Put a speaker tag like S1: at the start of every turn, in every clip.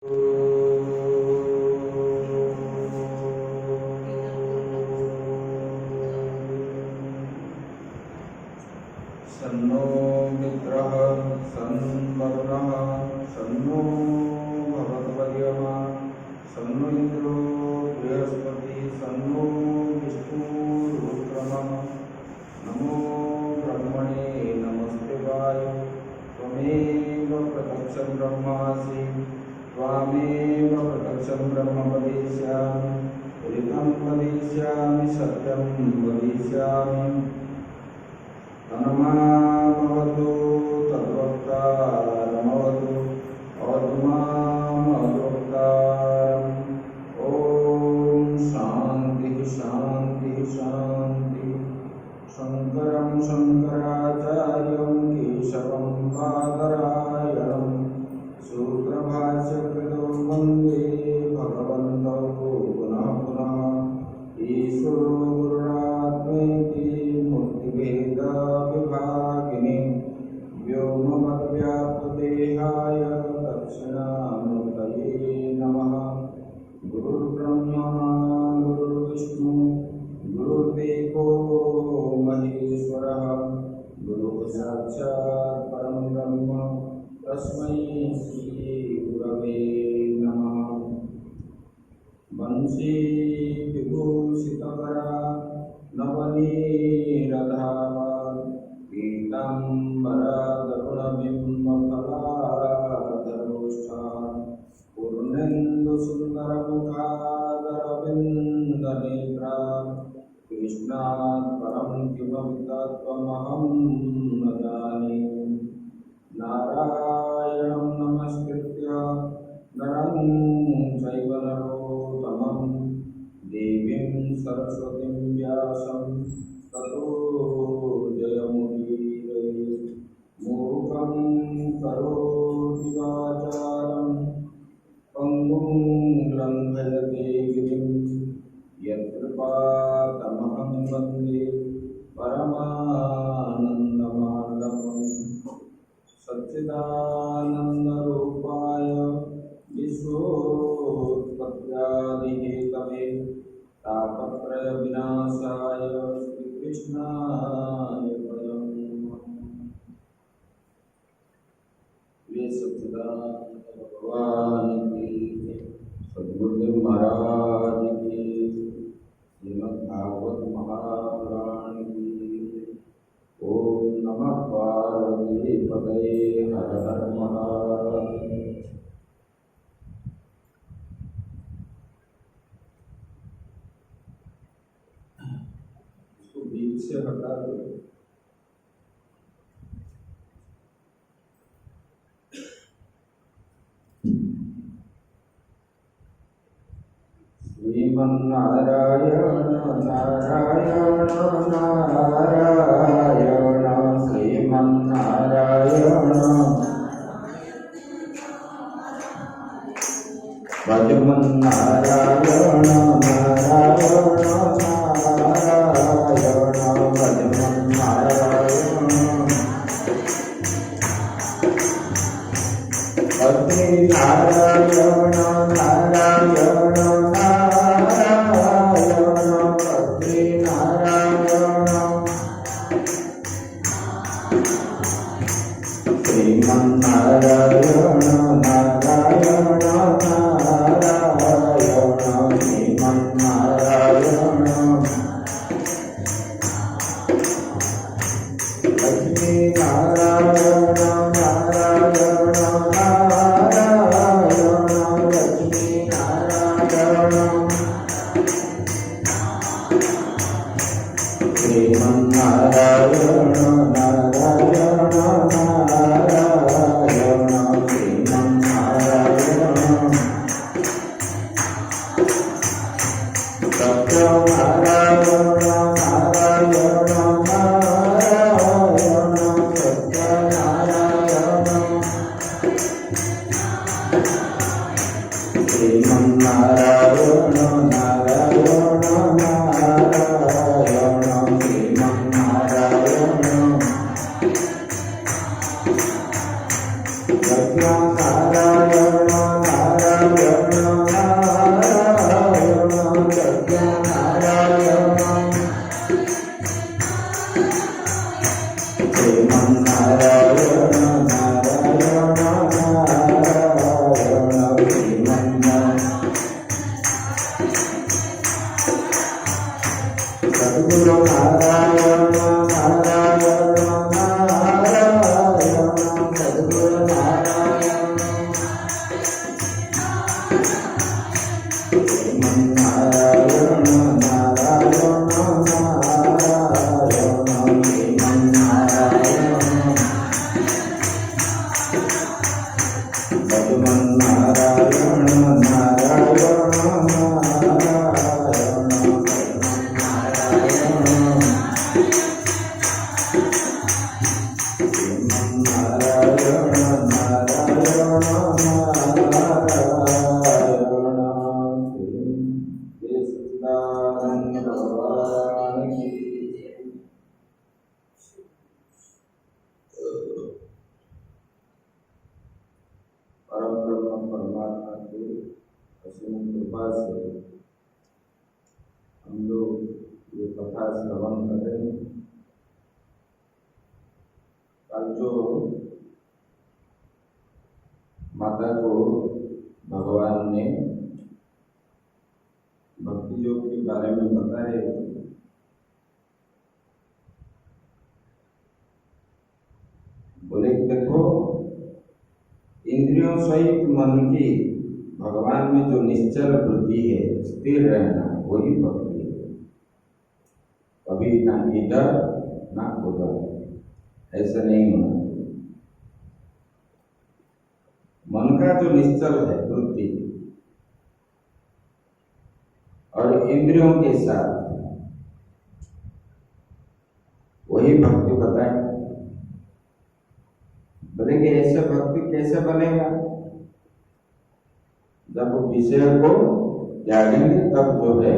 S1: सन्नो मित्रः सन्वरुणः सन्नो भगवद्वर्यः सन्नो इन्द्रो बृहस्पतिः सन्नो विष्णुरुक्रमः नमो ब्रह्मणे नमस्ते वाय त्वमेव प्रत्यक्षं ब्रह्मासि त्वामेव प्रत्यक्षं ब्रह्म वदिष्यामि ऋतं वदिष्यामि सत्यं वदिष्यामि तन्मामवतु तद्वक्तारमवतु अवतुमामवक्तारम्। ॐ शान्तिः शान्तिः शान्तिः। शङ्करं शङ्कराचार्यं केशवं बादरायणं सूत्रभाष्यकृतो वन्दे भगवन्तौ पुनः पुनः। ईश्वरो गुरुरात्मेति मूर्तिभेदविभागिने व्योमवद्व्याप्तदेहाय दक्षिणामूर्तये नमः। गुरुर्ब्रह्मा गुरुर्विष्णु गुरुर्देवो महेश्वरः गुरुः साक्षात् परं ब्रह्म तस्मै श्रीगुरवे नमः। वंशी विभूषितकरा नवनीरधावा पीताम्बरगरुणबिम्बफलाधरोष्ठा पूर्णेन्दुसुन्दरमुखादरविन्दनेत्रा कृष्णात् परं किमपि तत्त्वमहं न जाने। नारायणं नमस्कृत्य नरं चैव नरोत्तमं देवीं सरस्वतीं व्यासं ततो जयमुदीरये। मूकं करोति वाचालं पङ्गुं लङ्घयते गिरिं यत्कृपातमहं वन्दे परमानन्दमाधवम्। सच्चिदानन्दरूपाय विश्वोत्पत्त्यादिहेतवे तापत्रयविनाशाय श्रीकृष्णाय वयं नमः। ये सच्चिदानंद भगवान की सद्गुरुदेव महाराज की श्रीमद्भागवत महापुराण की। ओम नमः पार्वती पतये हर हर महादेव। बीच से हटा दो। श्रीमन्नारायण नारायण नारायण श्रीमन्नारायण भजमन्नारायण नारायण नारायण नारायण नारायण पत्नी नारायण श्रीमन्नारायण नारायण नारायण श्रीमन्नारायण लक्ष्मी नारायण नारायण श्रीमन्नारायण नारायण नारायण श्रीमन्नारायण सत्यनारायण नारायण नारायण सत्यनारायण श्रीमन्नारायण नारायण नारायण श्रीमन्नारायण सत्यनारायण नारायण परमात्मा की असीम कृपा से हम लोग ये कथा श्रवण करें। कल जो माता को भगवान ने भक्ति योग के बारे में बताए, बोले देखो इंद्रियों सहित मन की भगवान में जो निश्चल वृत्ति है, स्थिर रहना, वही भक्ति है। कभी ना इधर ना उधर, ऐसा नहीं होना। मन का जो निश्चल है वृत्ति और इंद्रियों के साथ, वही भक्ति बताए। बोलेंगे ऐसे भक्ति कैसे बनेगा? जब विषय को त्यागेंगे तब जो है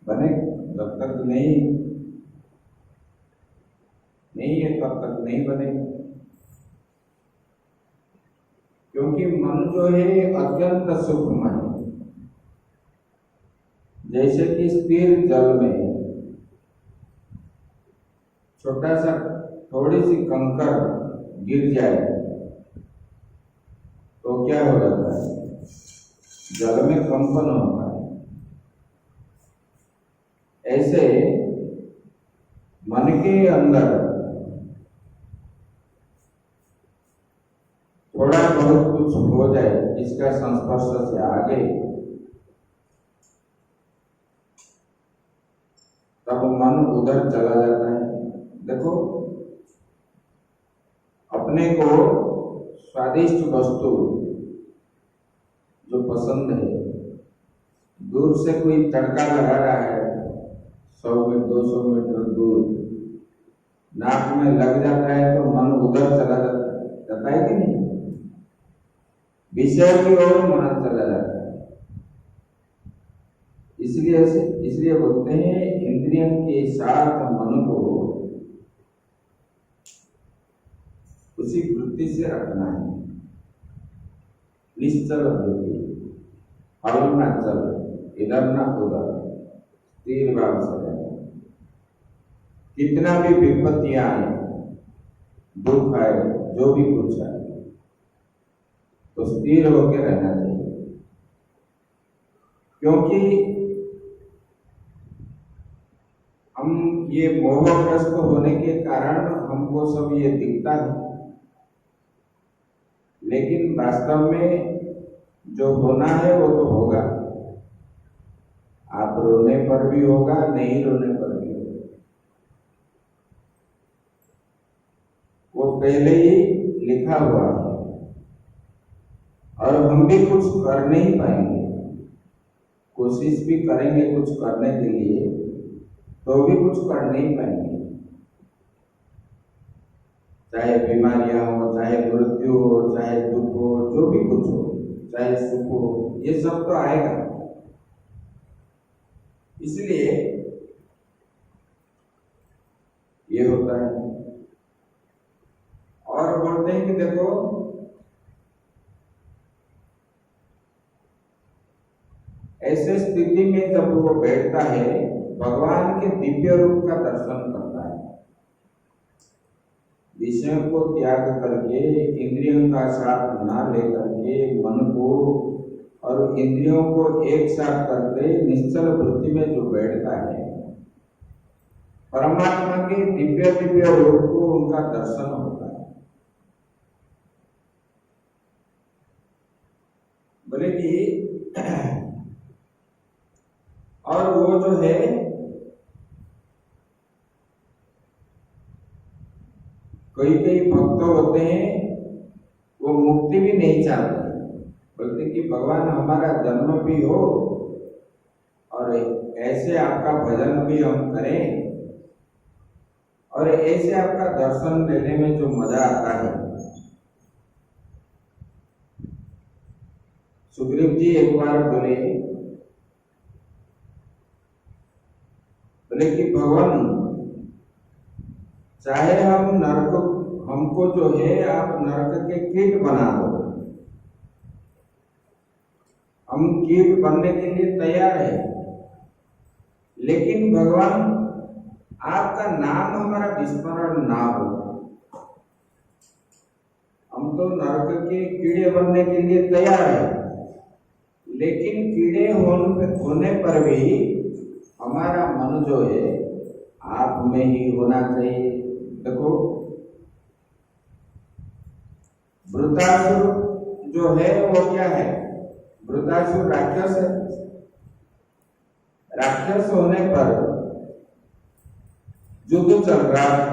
S1: बने। जब तक नहीं है तब तक नहीं बनेगा। क्योंकि मन जो है अत्यंत सूक्ष्म है। जैसे कि स्थिर जल में छोटा सा थोड़ी सी कंकर गिर जाए तो क्या हो जाता है? जल में कंपन होता है। ऐसे मन के अंदर थोड़ा बहुत कुछ हो जाए, इसका संस्पर्श से आगे, तब मन उधर चला जाता है। देखो अपने को स्वादिष्ट वस्तु जो पसंद है, दूर से कोई तड़का लगा रहा है 100 मीटर 200 मीटर दूर, नाक में लग जाता है तो मन उधर चला जाता है कि नहीं? विषय की ओर मन चला जाता है। इसलिए बोलते हैं इंद्रियों के साथ मन को उसी वृत्ति से रखना है। निश्चल वृत्ति, हल न चल, इधर न उधर, स्थिर भाव से रहना। कितना भी विपत्तियां आए, दुख आए, जो भी कुछ आए, तो स्थिर होकर रहना चाहिए। क्योंकि हम ये मोहग्रस्त होने के कारण हमको सब ये दिखता है, लेकिन वास्तव में जो होना है वो तो होगा। आप रोने पर भी होगा, नहीं रोने पर भी होगा। वो पहले ही लिखा हुआ है और हम भी कुछ कर नहीं पाएंगे। कोशिश भी करेंगे कुछ करने के लिए तो भी कुछ कर नहीं पाएंगे। चाहे बीमारियां हो, चाहे मृत्यु हो, चाहे दुख हो, जो भी कुछ हो, चाहे सुख हो, ये सब तो आएगा। इसलिए ये होता है। और बोलते हैं कि देखो ऐसे स्थिति में जब वो बैठता है, भगवान के दिव्य रूप का दर्शन करता है। विषयों को त्याग करके, इंद्रियों का साथ ना लेकर के, मन को और इंद्रियों को एक साथ करके निश्चल वृत्ति में जो बैठता है, परमात्मा के दिव्य दिव्य रूप को उनका दर्शन होता है। बोले कि और वो जो है कई भक्त होते हैं, वो मुक्ति भी नहीं चाहते, बोलते कि भगवान हमारा जन्म भी हो और ऐसे आपका भजन भी हम करें और ऐसे आपका दर्शन लेने में जो मजा आता है। सुग्रीव जी एक बार बोले कि भगवान चाहे हम नरक, हमको जो है आप नरक के कीट बना दो, हम कीट बनने के लिए तैयार है, लेकिन भगवान आपका नाम हमारा विस्मरण ना हो। हम तो नरक के कीड़े बनने के लिए तैयार है, लेकिन कीड़े होने पर भी हमारा मन जो है आप में ही होना चाहिए। देखो, वृतासुर जो है वो क्या है? वृतासुर राक्षस है। राक्षस होने पर युद्ध चल रहा है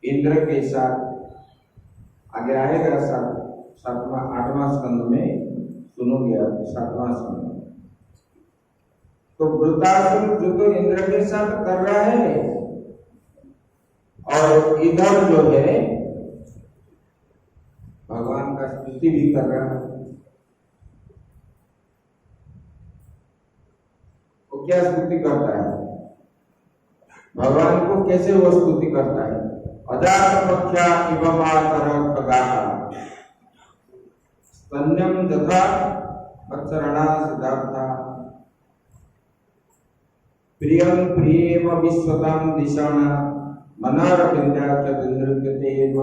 S1: इंद्र के साथ, आगे आएगा 8वां स्कंद में, सुनोगे आप 7वां स्कंद। तो वृतासुर युद्ध इंद्र के साथ कर रहा है और इधर जो है भगवान का स्तुति भी कर रहा है। वो क्या स्तुति करता है? भगवान को कैसे वो स्तुति करता है? अजात पक्षा इव मातर खगाः स्तन्यम तथा अचरणा सिद्धार्था प्रियम प्रियेव विश्वतां दिशाना मनोरविंद्याचन्द्रकृतेव।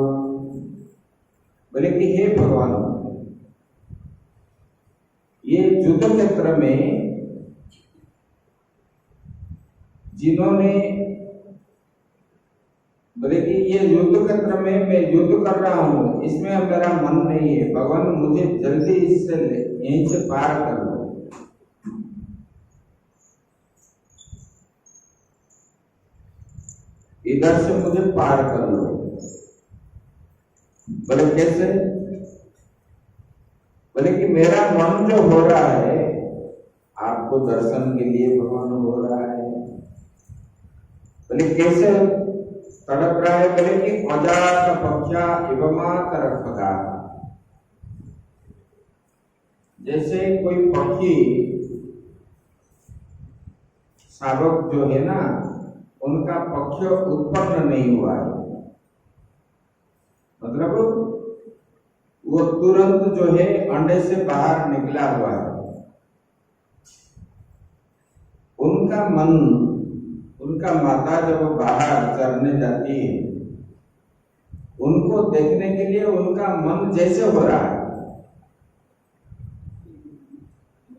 S1: बोले कि हे भगवान, ये युद्ध क्षेत्र में जिन्होंने, बोले कि ये युद्ध क्षेत्र में मैं युद्ध कर रहा हूं, इसमें अब मेरा मन नहीं है, भगवान मुझे जल्दी इससे यहीं से पार कर लो। इधर से मुझे पार कर लो। बोले कैसे? बोले कि मेरा मन जो हो रहा है आपको दर्शन के लिए भगवान हो रहा है। बोले कैसे तड़प रहा है? बोले कि अजात पक्षा एवं मातर खगाः, जैसे कोई पक्षी शावक जो है ना, उनका पक्ष उत्पन्न नहीं हुआ है, मतलब वो तुरंत जो है अंडे से बाहर निकला हुआ है। उनका मन, उनका माता जब बाहर चरने जाती है, उनको देखने के लिए उनका मन जैसे हो रहा है।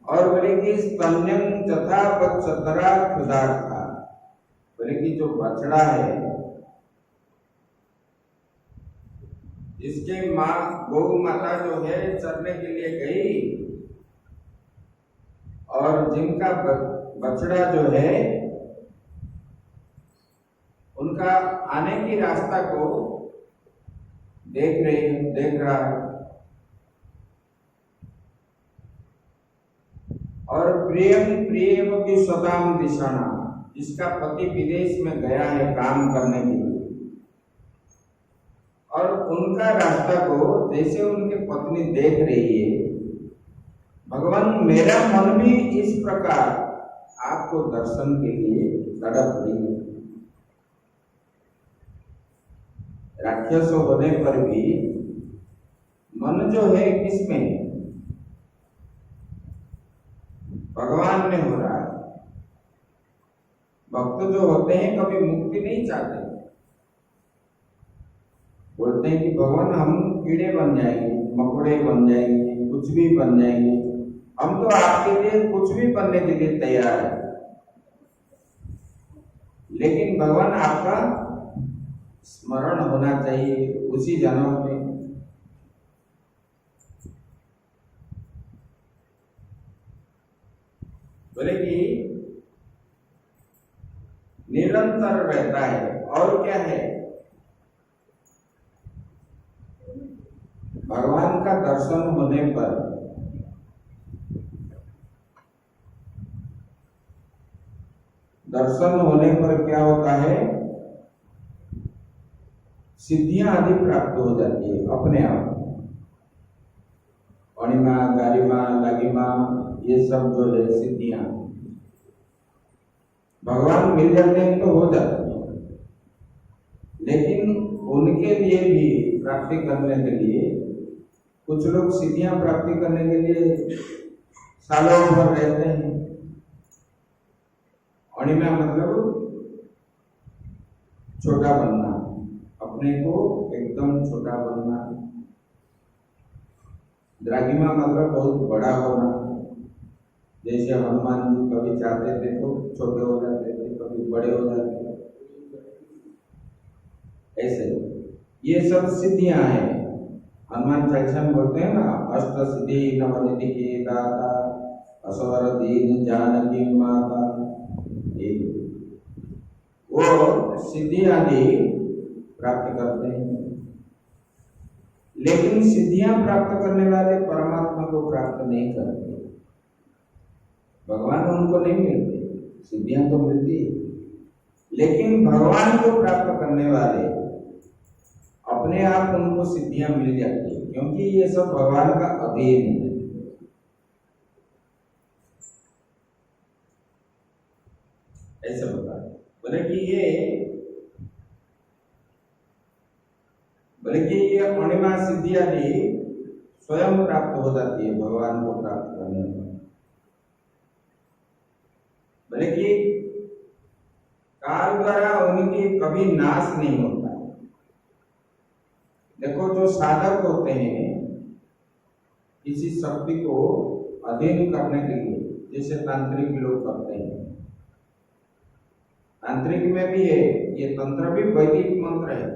S1: और बोले कि स्तन्यम तथा पक्षतरा क्षुधार्था, बोले कि जो बछड़ा है, जिसके माँ गौ माता जो है चरने के लिए गई और जिनका बछड़ा जो है उनका आने की रास्ता को देख रहा है, और प्रियम प्रियम की स्वताम दिशाना, जिसका पति विदेश में गया है काम करने के लिए, और उनका रास्ता को जैसे उनकी पत्नी देख रही है, भगवान मेरा मन भी इस प्रकार आपको दर्शन के लिए तड़प रही है। राक्षस होने पर भी मन जो है किसमें? भगवान में हो रहा है। भक्त जो होते हैं कभी मुक्ति नहीं चाहते, बोलते हैं कि भगवान हम कीड़े बन जाएंगे, मकोड़े बन जाएंगे, कुछ भी बन जाएंगे, हम तो आपके लिए कुछ भी बनने के लिए तैयार है, लेकिन भगवान आपका स्मरण होना चाहिए उसी जन्म में। बोले कि निरंतर रहता है। और क्या है, भगवान का दर्शन होने पर क्या होता है, सिद्धियां आदि प्राप्त हो जाती है अपने आप। अणिमा, गारिमा, लागिमा, ये सब जो है सिद्धियां भगवान मिल जाते हैं तो हो जाती है, लेकिन उनके लिए भी प्राप्ति करने के लिए कुछ लोग सिद्धियां प्राप्ति करने के लिए सालों भर रहते हैं। अणिमा मतलब छोटा बनना, अपने को एकदम छोटा बनना। द्राघिमा मतलब बहुत बड़ा होना, जैसे हनुमान जी कभी चाहते थे तो छोटे हो जाते थे, कभी बड़े हो जाते थे, ऐसे ये सब सिद्धियां हैं। हनुमान चालीसा में बोलते हैं ना, अष्ट सिद्धि नवनिधि के दाता, असवर दीन जानकी माता। वो सिद्धि आदि प्राप्त करते हैं, लेकिन सिद्धियां प्राप्त करने वाले परमात्मा को प्राप्त नहीं करते। भगवान उनको नहीं मिलते, सिद्धियां तो मिलती है, लेकिन भगवान को प्राप्त करने वाले अपने आप उनको सिद्धियां मिल जाती है, क्योंकि ये सब भगवान का अधीन है। ऐसा बता बोले कि ये अणिमा सिद्धि आदि स्वयं प्राप्त हो जाती है भगवान को प्राप्त करने पर। बोले कि काल द्वारा उनकी कभी नाश नहीं होता है। देखो जो साधक होते हैं किसी शक्ति को अधीन करने के लिए, जैसे तांत्रिक लोग करते हैं, तांत्रिक में भी है, ये तंत्र भी वैदिक मंत्र है।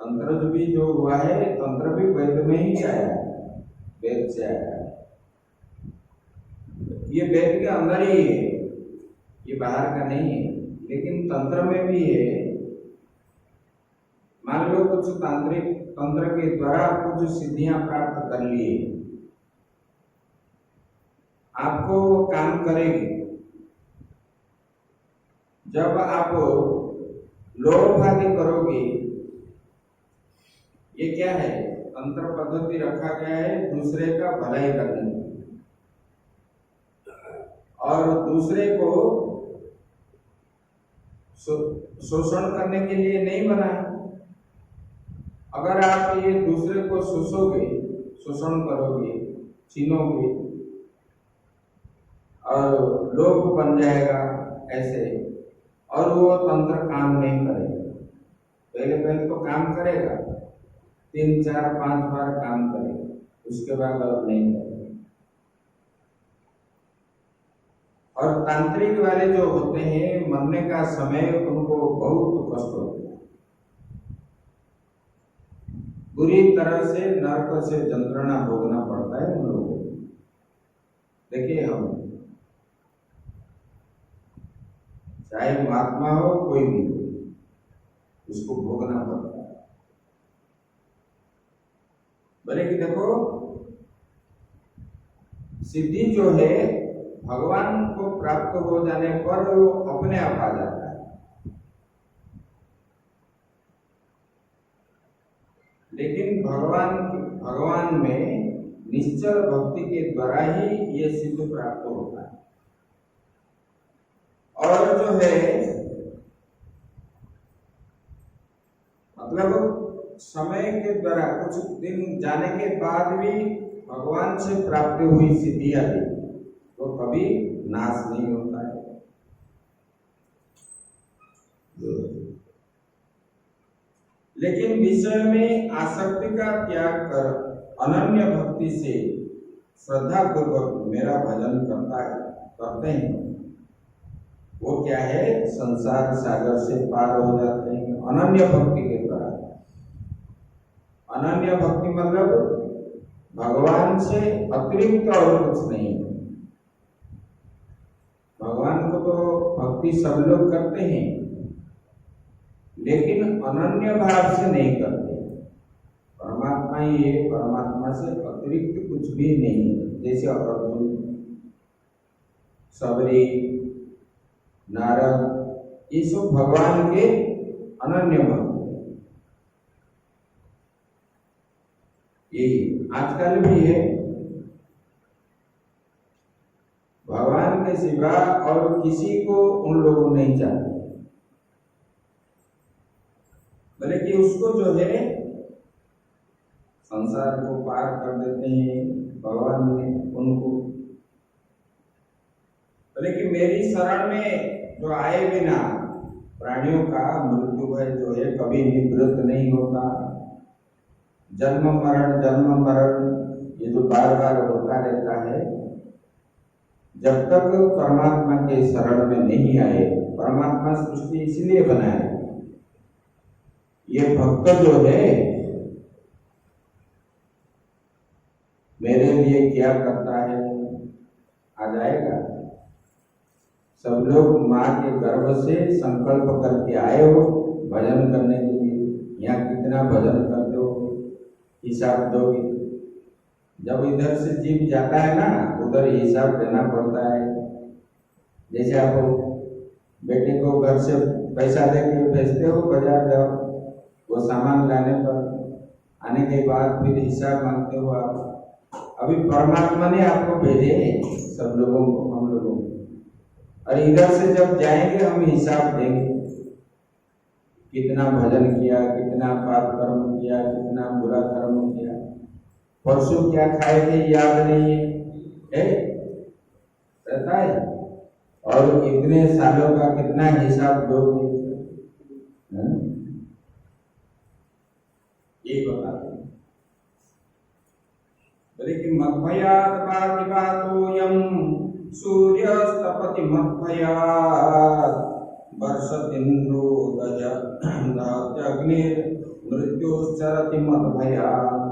S1: तंत्र जो भी जो हुआ है, तंत्र भी वेद में ही आया है, वेद से आया है। ये वेद के अंदर ही है, ये बाहर का नहीं है, लेकिन तंत्र में भी है। मान लो कुछ तांत्रिक तंत्र के द्वारा कुछ सिद्धियां प्राप्त कर लिए, आपको वो काम करेगी। जब आप लोभ आदि करोगे, ये क्या है, तंत्र पद्धति रखा गया है दूसरे का भलाई करने और दूसरे को शोषण करने के लिए नहीं बना है। अगर आप ये दूसरे को शोषोगे, शोषण करोगे, छीनोगे और लोभ बन जाएगा ऐसे, और वो तंत्र काम नहीं करेगा। पहले तो काम करेगा, 3, 4, 5 बार काम करेगा, उसके बाद और नहीं करेगा। और तांत्रिक वाले जो होते हैं, मरने का समय उनको बहुत कष्ट होता है, बुरी तरह से नरक से यंत्रणा भोगना पड़ता है उन लोगों को। देखिए, हम चाहे महात्मा हो कोई भी हो, उसको भोगना पड़ता है। बोले कि देखो, सिद्धि जो है भगवान को प्राप्त हो जाने पर वो अपने आप आ जाता है, लेकिन भगवान में निश्चल भक्ति के द्वारा ही ये सिद्ध प्राप्त होता है। और जो है मतलब समय के द्वारा कुछ दिन जाने के बाद भी भगवान से प्राप्त हुई सिद्धि आदि कभी नाश नहीं होता है। लेकिन विषय में आसक्ति का त्याग कर अनन्य भक्ति से श्रद्धा पूर्वक मेरा भजन करते हैं, वो क्या है, संसार सागर से पार हो जाते हैं अनन्य भक्ति के द्वारा। अनन्य भक्ति मतलब भगवान से अतिरिक्त और कुछ नहीं है। भगवान को तो भक्ति सब लोग करते हैं, लेकिन अनन्य भाव से नहीं करते। परमात्मा ही है, परमात्मा से अतिरिक्त कुछ भी नहीं है। जैसे अर्जुन, सबरी, नारद, ये सब भगवान के अनन्य भक्त। ये आजकल भी है, भगवान के सिवा और किसी को उन लोगों नहीं चाहते, बल्कि उसको जो है संसार को पार कर देते हैं भगवान ने उनको। लेकिन मेरी शरण में जो आए बिना प्राणियों का मृत्यु भय जो है कभी निवृत्त नहीं होता। जन्म मरण ये जो बार बार होता रहता है, जब तक परमात्मा के शरण में नहीं आए। परमात्मा सृष्टि इसलिए बनाए, ये भक्त जो है मेरे लिए क्या करता है आ जाएगा। सब लोग माँ के गर्भ से संकल्प करके आए हो भजन करने के लिए। यहाँ कितना भजन करते हो हिसाब दोगे। जब इधर से जीव जाता है ना, उधर हिसाब देना पड़ता है। जैसे आप बेटे को घर से पैसा देके भेजते हो बाजार जाओ, वो सामान लाने पर आने के बाद फिर हिसाब मांगते हो आप। अभी परमात्मा ने आपको भेजे सब लोगों को, हम लोगों को, और इधर से जब जाएंगे हम हिसाब देंगे। कितना भजन किया, कितना पाप कर्म किया, कितना बुरा कर्म किया, परसों क्या खाए थे याद नहीं है, रहता है। और इतने सालों का कितना हिसाब दोगे, ये बता दो। लेकिन मद्भयात् पातिपातोऽयं सूर्यस्तपति मद्भयात् वर्षतीन्द्रो दहत्यग्निर्मृत्युश्चरति मद्भयात्।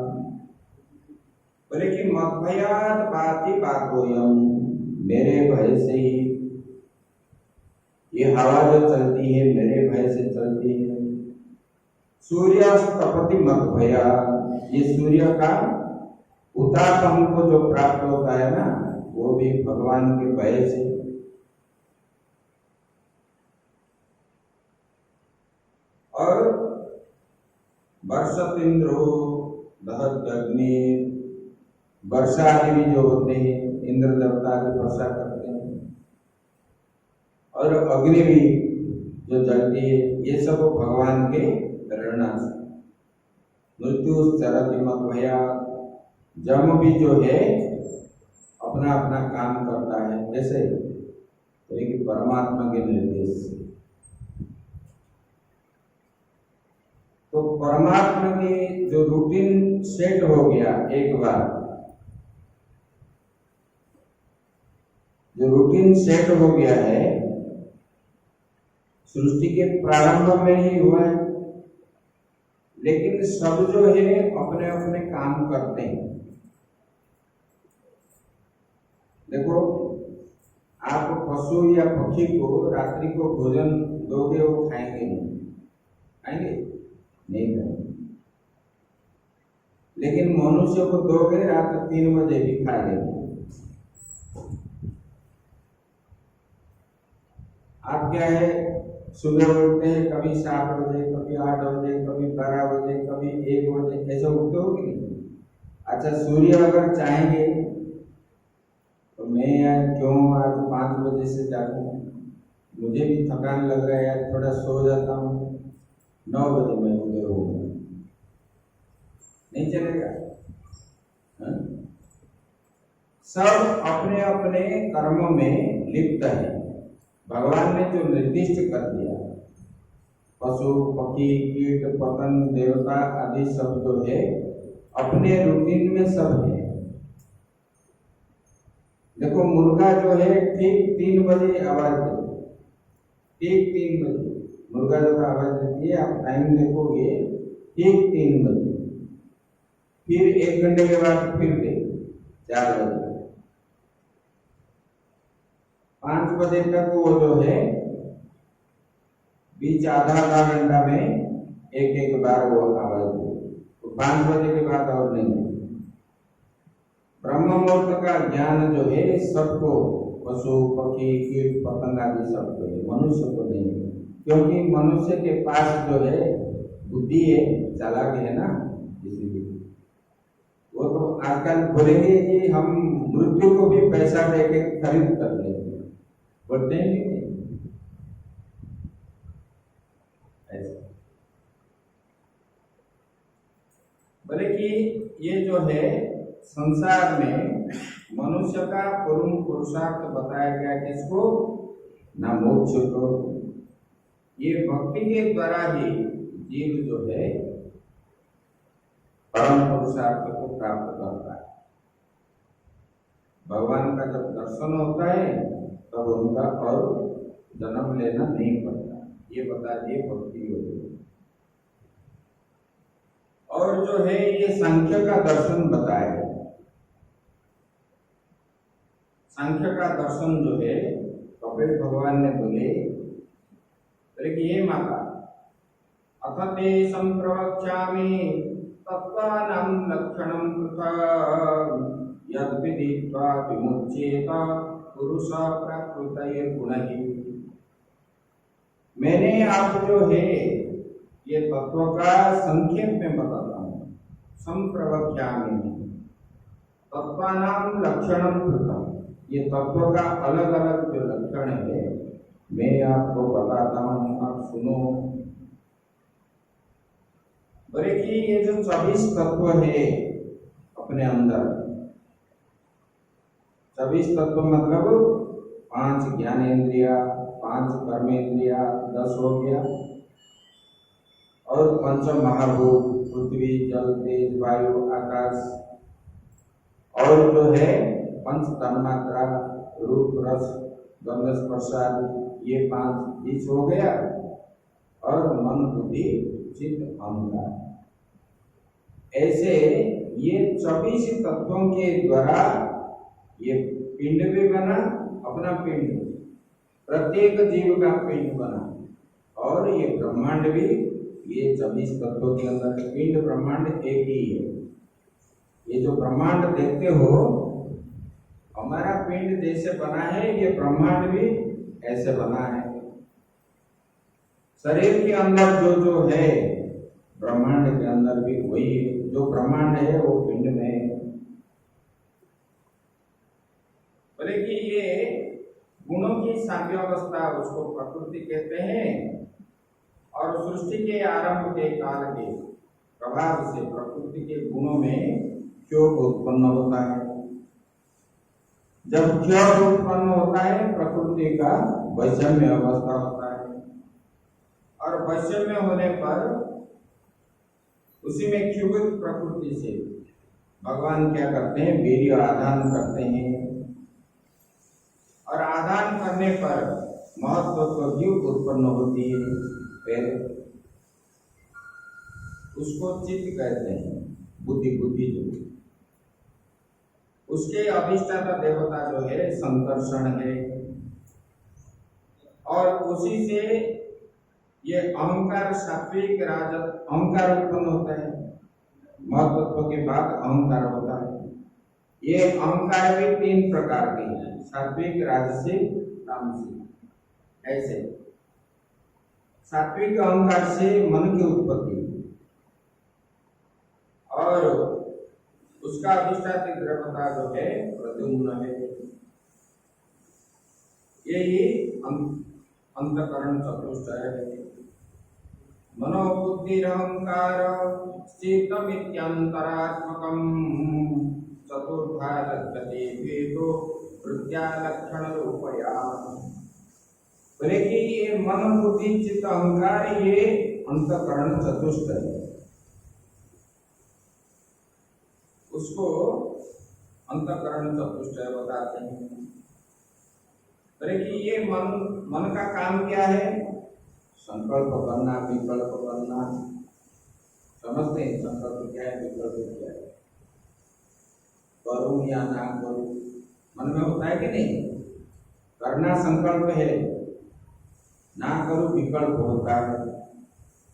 S1: बोले कि मद्भयात् पातिपातोऽयं, मेरे भय से ही ये हवा जो चलती है मेरे भय से चलती है। सूर्यस्तपति मद्भयात्, ये सूर्य का उताप हमको जो प्राप्त होता है ना, वो भी भगवान के भय से। और वर्षतीन्द्रो दहत्यग्नि, वर्षा आदि भी जो होते हैं इंद्र देवता की वर्षा करते हैं, और अग्नि भी जो जलती है, ये सब भगवान के प्रेरणा से। मृत्युश्चरति मद्भयात्, जम भी जो है अपना अपना काम करता है, जैसे लेकिन परमात्मा के निर्देश से। तो परमात्मा की जो रूटीन सेट हो गया, एक बार जो रूटीन सेट हो गया है, सृष्टि के प्रारंभ में ही हुआ है, लेकिन सब जो है अपने अपने काम करते हैं। देखो, आप पशु या पक्षी को रात्रि को भोजन दोगे, वो खाएंगे नहीं, खाएंगे नहीं खाएंगे। लेकिन मनुष्य को दोगे रात 3 बजे भी खा लेंगे। आप क्या है, सुबह उठते हैं कभी 7 बजे, कभी 8 बजे, कभी 12 बजे, कभी 1 बजे, ऐसे उठते हो कि नहीं? अच्छा, सूर्य अगर चाहेंगे तो मैं क्यों आज 5 बजे से जागूं, मुझे भी थकान लग रहा है यार, थोड़ा सो जाता हूँ, 9 बजे मैं उधर होऊंगा, नहीं चलेगा। सब अपने अपने कर्म में लिप्त है। भगवान ने जो निर्दिष्ट कर दिया, पशु पक्षी कीट पतंग देवता आदि सब जो है अपने रूटीन में सब है। देखो मुर्गा जो है ठीक 3 बजे आवाज देती, ठीक 3 बजे मुर्गा जो आवाज देती है, आप टाइम देखोगे ठीक 3 बजे, फिर 1 घंटे के बाद फिर दे 4 बजे, 5 बजे तक वो जो है बीच आधा घंटा में एक बार वो आवाज दे, तो 5 बजे के बाद और नहीं। ब्रह्म मुहूर्त का ज्ञान जो है सबको, पशु पक्षी कीट पतंग आदि सबको है, मनुष्य को नहीं है, क्योंकि मनुष्य के पास जो है बुद्धि है, चालाक है ना, इसीलिए वो तो आजकल बोलेंगे कि हम मृत्यु को भी पैसा देके खरीद कर लेंगे, बोलते हैं कि नहीं ऐसा। बोले कि ये जो है संसार में मनुष्य का परम पुरुषार्थ बताया गया किसको, ना मोक्ष को। ये भक्ति के द्वारा ही जीव जो है परम पुरुषार्थ को प्राप्त करता है। भगवान का जब दर्शन होता है तब उनका और जन्म लेना नहीं पड़ता, ये बता दिए भक्ति होगी। और जो है ये सांख्य का दर्शन बताया, सांख्य का दर्शन जो है कपिल भगवान ने बोले कि ये माता अथ ते संप्रवक्ष्यामि तत्त्वानां लक्षणं पृथक् यद् विदित्वा विमुच्येत पुरुष प्रकृतैर्गुणैः। मैंने आप जो है ये तत्व का संक्षेप में बताता हूँ। संप्रवक्ष्यामि तत्त्वानां लक्षणं पृथक्, ये तत्व का अलग अलग जो लक्षण है मैं आपको बताता हूँ, आप सुनो। बोले कि ये जो 24 तत्व है अपने अंदर, 24 तत्व मतलब 5 ज्ञानेंद्रिया, 5 कर्मेंद्रिया, 10 हो गया, और 5 महाभूत पृथ्वी जल तेज वायु आकाश, और जो है 5 तन्मात्रा रूप रस गंध स्पर्श आदि, ये 5 बीज हो गया, और मन बुद्धि चित्त अहंकार। ऐसे ये 24 तत्वों के द्वारा ये पिंड भी बना, अपना पिंड प्रत्येक जीव का पिंड बना, और ये ब्रह्मांड भी ये 24 तत्वों के अंदर पिंड ब्रह्मांड एक ही है। ये जो ब्रह्मांड देखते हो, हमारा पिंड जैसे बना है, ये ब्रह्मांड भी ऐसे बना है। शरीर के अंदर जो जो है ब्रह्मांड के अंदर भी वही है, जो ब्रह्मांड है वो पिंड में है। बोले कि ये गुणों की साम्यावस्था उसको प्रकृति कहते हैं, और सृष्टि के आरंभ के काल के प्रभाव से प्रकृति के गुणों में क्षोभ उत्पन्न होता है। जब क्षोभ उत्पन्न होता है प्रकृति का वैषम्य अवस्था होता है, और वैषम्य होने पर उसी में क्षुभित प्रकृति से भगवान क्या करते हैं, वीर्य आधान करते हैं, और आधान करने पर महत्व जीव उत्पन्न होती है, फिर उसको चित्त कहते हैं, बुद्धि जो उसके अधिष्ठाता देवता जो है संकर्षण है, और उसी से ये अहंकार सात्विक राजस अहंकार उत्पन्न होता है। महत्व के बाद अहंकार होता है। ये अहंकार भी 3 प्रकार के हैं, सात्विक राजसिक तामसिक। ऐसे सात्विक अहंकार से मन की उत्पत्ति, और उसका अधिष्ठात्री देवता जो है प्रद्युम्न है। यही अंतकरण चतुष्टय है। मनोबुद्धिरहंकार चित्तमित्यंतरात्मकम् चतुर्था लक्षते भेदो वृत्त्या लक्षण रूपया। बोले कि ये मन बुद्धि चित्त अहंकार ये अंतःकरण चतुष्ट है, उसको अंतःकरण चतुष्ट बताते हैं। बोले कि ये मन का काम क्या है? संकल्प करना, विकल्प करना। समझते हैं संकल्प क्या है, विकल्प क्या है? करूं या ना करूं, मन में होता है कि नहीं? करना संकल्प है, ना करूं विकल्प होता है।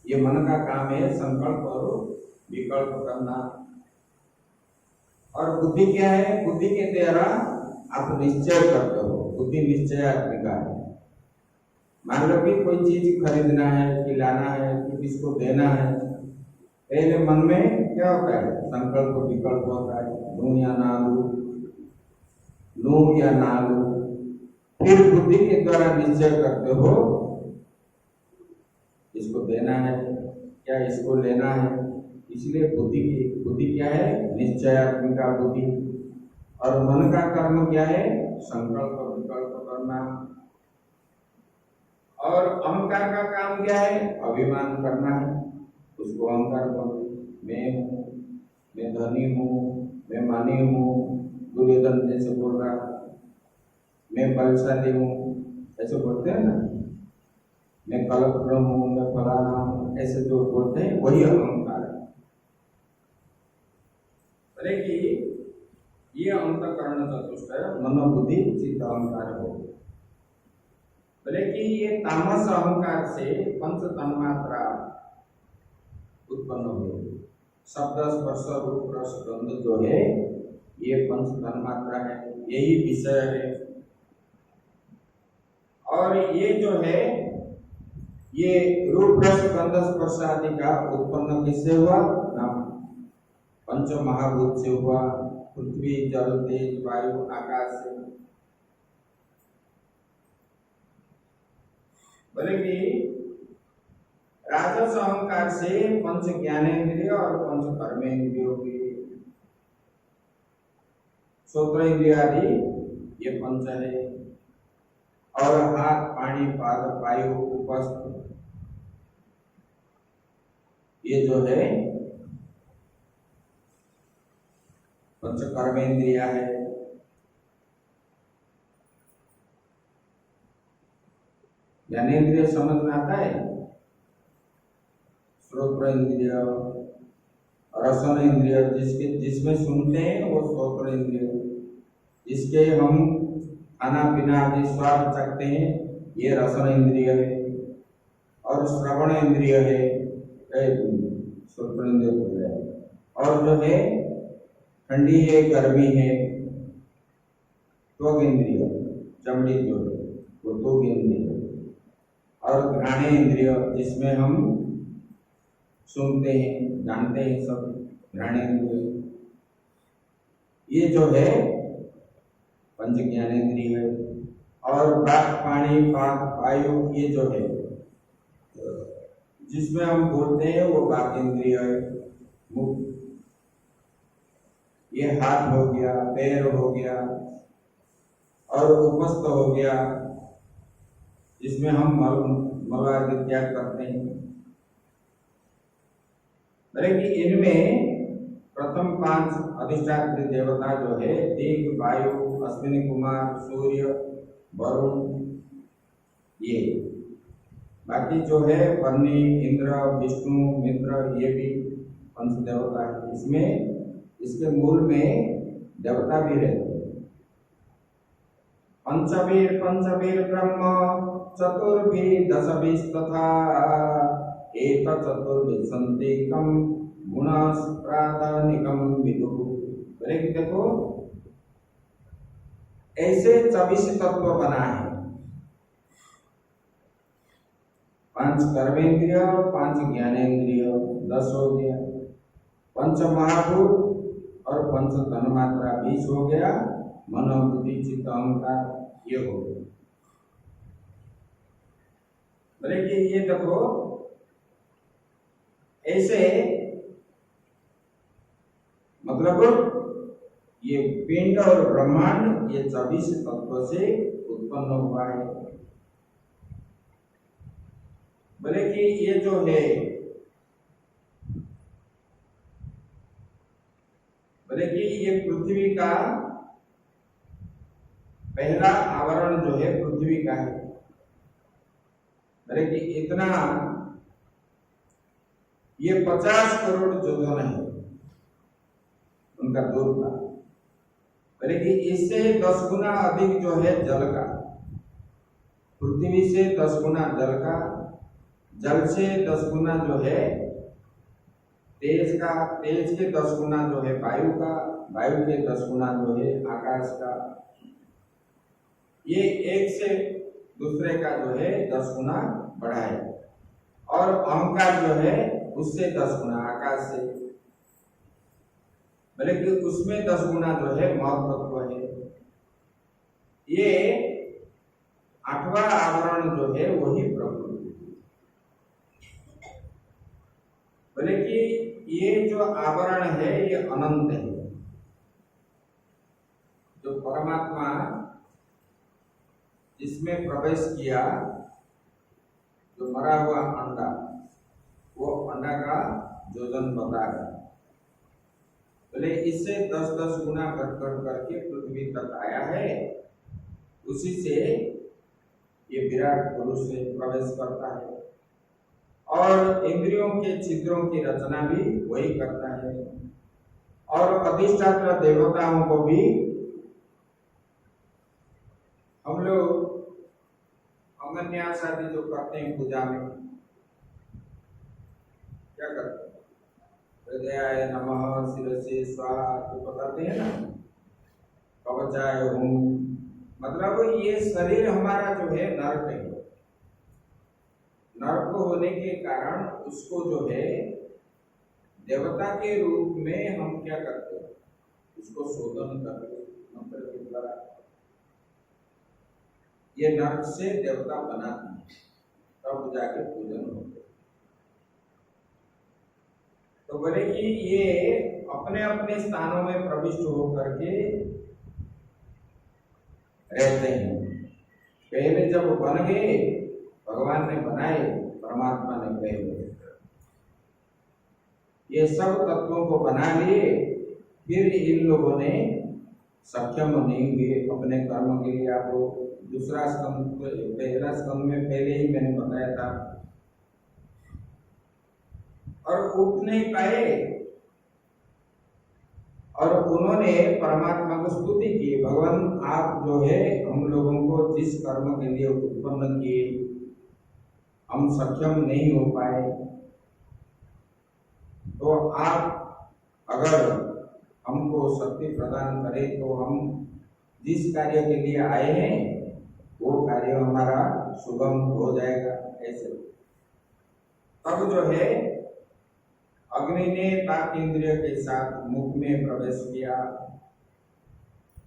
S1: ये मन का काम है, संकल्प और विकल्प करना। और बुद्धि क्या है? बुद्धि के द्वारा आप निश्चय करते हो, बुद्धि निश्चयात्मिका है। मान लो कि कोई चीज खरीदना है, कि लाना है, कि किसको देना है, पहले मन में क्या होता है? संकल्प विकल्प होता है, लूं या ना लूं, लूं या ना लूं। फिर बुद्धि के द्वारा निश्चय करते हो, इसको देना है क्या इसको लेना है। इसलिए बुद्धि क्या है? निश्चयात्मिका बुद्धि। और मन का कर्म क्या है? संकल्प विकल्प करना। और अहंकार का काम क्या है? अभिमान करना है, उसको अहंकार बोलते। मैं हूँ, मैं धनी हूँ, मैं मानी हूँ, दुर्योधन जैसे बोल रहा, मैं बलशाली हूँ, ऐसे बोलते हैं ना। मैं कलत्र हूँ, मैं फलाना हूँ, ऐसे जो बोलते हैं वही अहंकार है। बोले कि ये अंतःकरण चतुष्ट है, मनोबुद्धि चित्त अहंकार हो। बोले कि ये तामस अहंकार से पंच तन्मात्रा उत्पन्न हुए। शब्द स्पर्श रूप रस गंध जो है ये पंच तन्मात्रा है, यही विषय है। और ये जो है ये रूप रस गंध स्पर्श आदि का उत्पन्न किससे हुआ? पंच महाभूत से हुआ, पृथ्वी जल तेज वायु आकाश से। बोले कि राजस अहंकार से पंच ज्ञानेन्द्रिय और पंच कर्मेंद्रियों की श्रोत्र इंद्रिय आदि ये पंच है। और हाथ पानी पाद वायु उपस्थ ये जो है पंच कर्मेंद्रिया है। ज्ञानेन्द्रिय समझ में आता है? श्रोत्र इंद्रिय, रसन इंद्रिय, जिसमें सुनते हैं वो श्रोत्र इंद्रिय, जिसके हम खाना पीना आदि स्वाद चखते हैं ये रसन इंद्रिय है। और श्रवण इंद्रिय है, श्रोत्र इंद्रिय। और जो है ठंडी है, गर्मी है, त्वग इंद्रिय, चमड़ी जो है वो त्वग इंद्रिय। और घ्राणे इंद्रिय, जिसमें हम सुनते हैं जानते हैं सब, घ्राणे इंद्रिय। ये जो है पंच ज्ञानेन्द्रिय है। और वाक पानी पाद वायु ये जो है जिसमें हम बोलते हैं वो वाक इंद्रिय है। मुख, ये हाथ हो गया, पैर हो गया, और उपस्थ हो गया जिसमें हम मल आदि त्याग करते हैं। कि इनमें प्रथम 5 अधिष्ठात्री देवता जो है दिग वायु अश्विनी कुमार सूर्य वरुण, ये बाकी जो है वन्नी इंद्र विष्णु मित्र ये भी पंच देवता है। इसमें इसके मूल में देवता भी रहते हैं। पंचवीर ब्रह्म चतुर्भी दशभिः तथा एक चतुर्भिसंतेकम गुणस प्राधानिकम विदुः। बोले कि देखो ऐसे 24 तत्व बना है। 5 कर्मेंद्रिय, 5 ज्ञानेन्द्रिय, 10 हो गया। 5 महाभूत और 5 तन्मात्रा 20 हो गया। मनो बुद्धि चित्त अहंकार ये हो गया। बोले कि ये देखो ऐसे मतलब ये पिंड और ब्रह्मांड ये 24 तत्वों से उत्पन्न हुआ है। बोले कि ये जो है, बोले कि ये पृथ्वी का पहला आवरण जो है पृथ्वी का है। बोले कि इतना ये 50 करोड़ योजन है उनका दूर का। बोले कि इससे 10 गुना अधिक जो है जल का, पृथ्वी से 10 गुना जल का, जल से 10 गुना जो है तेज का, तेज के 10 गुना जो है वायु का, वायु के 10 गुना जो है आकाश का। ये एक से दूसरे का जो है 10 गुना बड़ा है। और अहंकार जो है उससे 10 गुना आकाश से, बोले कि उसमें 10 गुना जो है महत्त्व है। ये 8वां आवरण जो है वही प्रकृति। बोले कि ये जो आवरण है ये अनंत है। जो परमात्मा जिसमें प्रवेश किया, जो मरा हुआ अंडा, वो अंडा का योजन बता रहा। बोले इससे 10-10 गुना घट करके पृथ्वी तक आया है। उसी से ये विराट पुरुष से प्रवेश करता है और इंद्रियों के छिद्रों की रचना भी वही करता है। और अधिष्ठात्र देवताओं को भी हम लोग अमन्यास आदि जो करते हैं पूजा में, क्या करते हैं? हृदयाय नमः, शिरसे स्वाहा तो बताते हैं ना, कवचाय ओम। मतलब ये शरीर हमारा जो है नर्क है। नर्क होने के कारण उसको जो है देवता के रूप में हम क्या करते हैं, उसको शोधन करते मंत्र के द्वारा। ये नर्क से देवता बनाते हैं, तब जाके पूजन होते। तो बोले कि ये अपने अपने स्थानों में प्रविष्ट होकर के रहते हैं। पहले जब बन गए, भगवान ने बनाए, परमात्मा ने पहले ये सब तत्वों को बना लिए, फिर इन लोगों ने सक्षम नहीं हुए अपने कर्म के लिए। आपको दूसरा स्कंद, पहला स्कंद में पहले ही मैंने बताया था। और उठ नहीं पाए और उन्होंने परमात्मा को स्तुति की, भगवान आप जो है हम लोगों को जिस कर्म के लिए उत्पन्न किए, हम सक्षम नहीं हो पाए, तो आप अगर हमको शक्ति प्रदान करें तो हम जिस कार्य के लिए आए हैं वो कार्य हमारा सुगम हो जाएगा। ऐसे तब जो है अग्नि ने पाक इंद्रिय के साथ मुख में प्रवेश किया।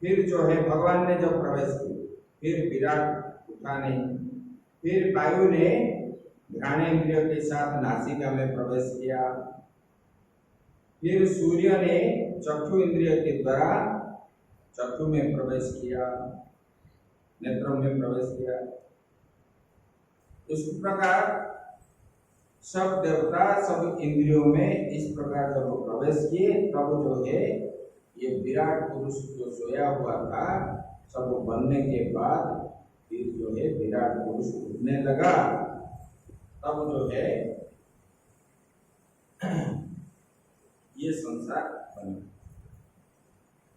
S1: फिर जो है भगवान ने जब प्रवेश किया, फिर विराट उठा नहीं, फिर वायु ने घ्राण इंद्रिय के साथ नासिका में प्रवेश किया, फिर सूर्य ने चक्षु इंद्रिय के द्वारा चक्षु में प्रवेश किया, नेत्रों में प्रवेश किया। इस प्रकार सब देवता सब इंद्रियों में इस प्रकार जब प्रवेश किए, तब जो है ये विराट पुरुष जो सोया हुआ था, सब बनने के बाद फिर जो है विराट पुरुष उठने लगा। तब जो है ये संसार बना।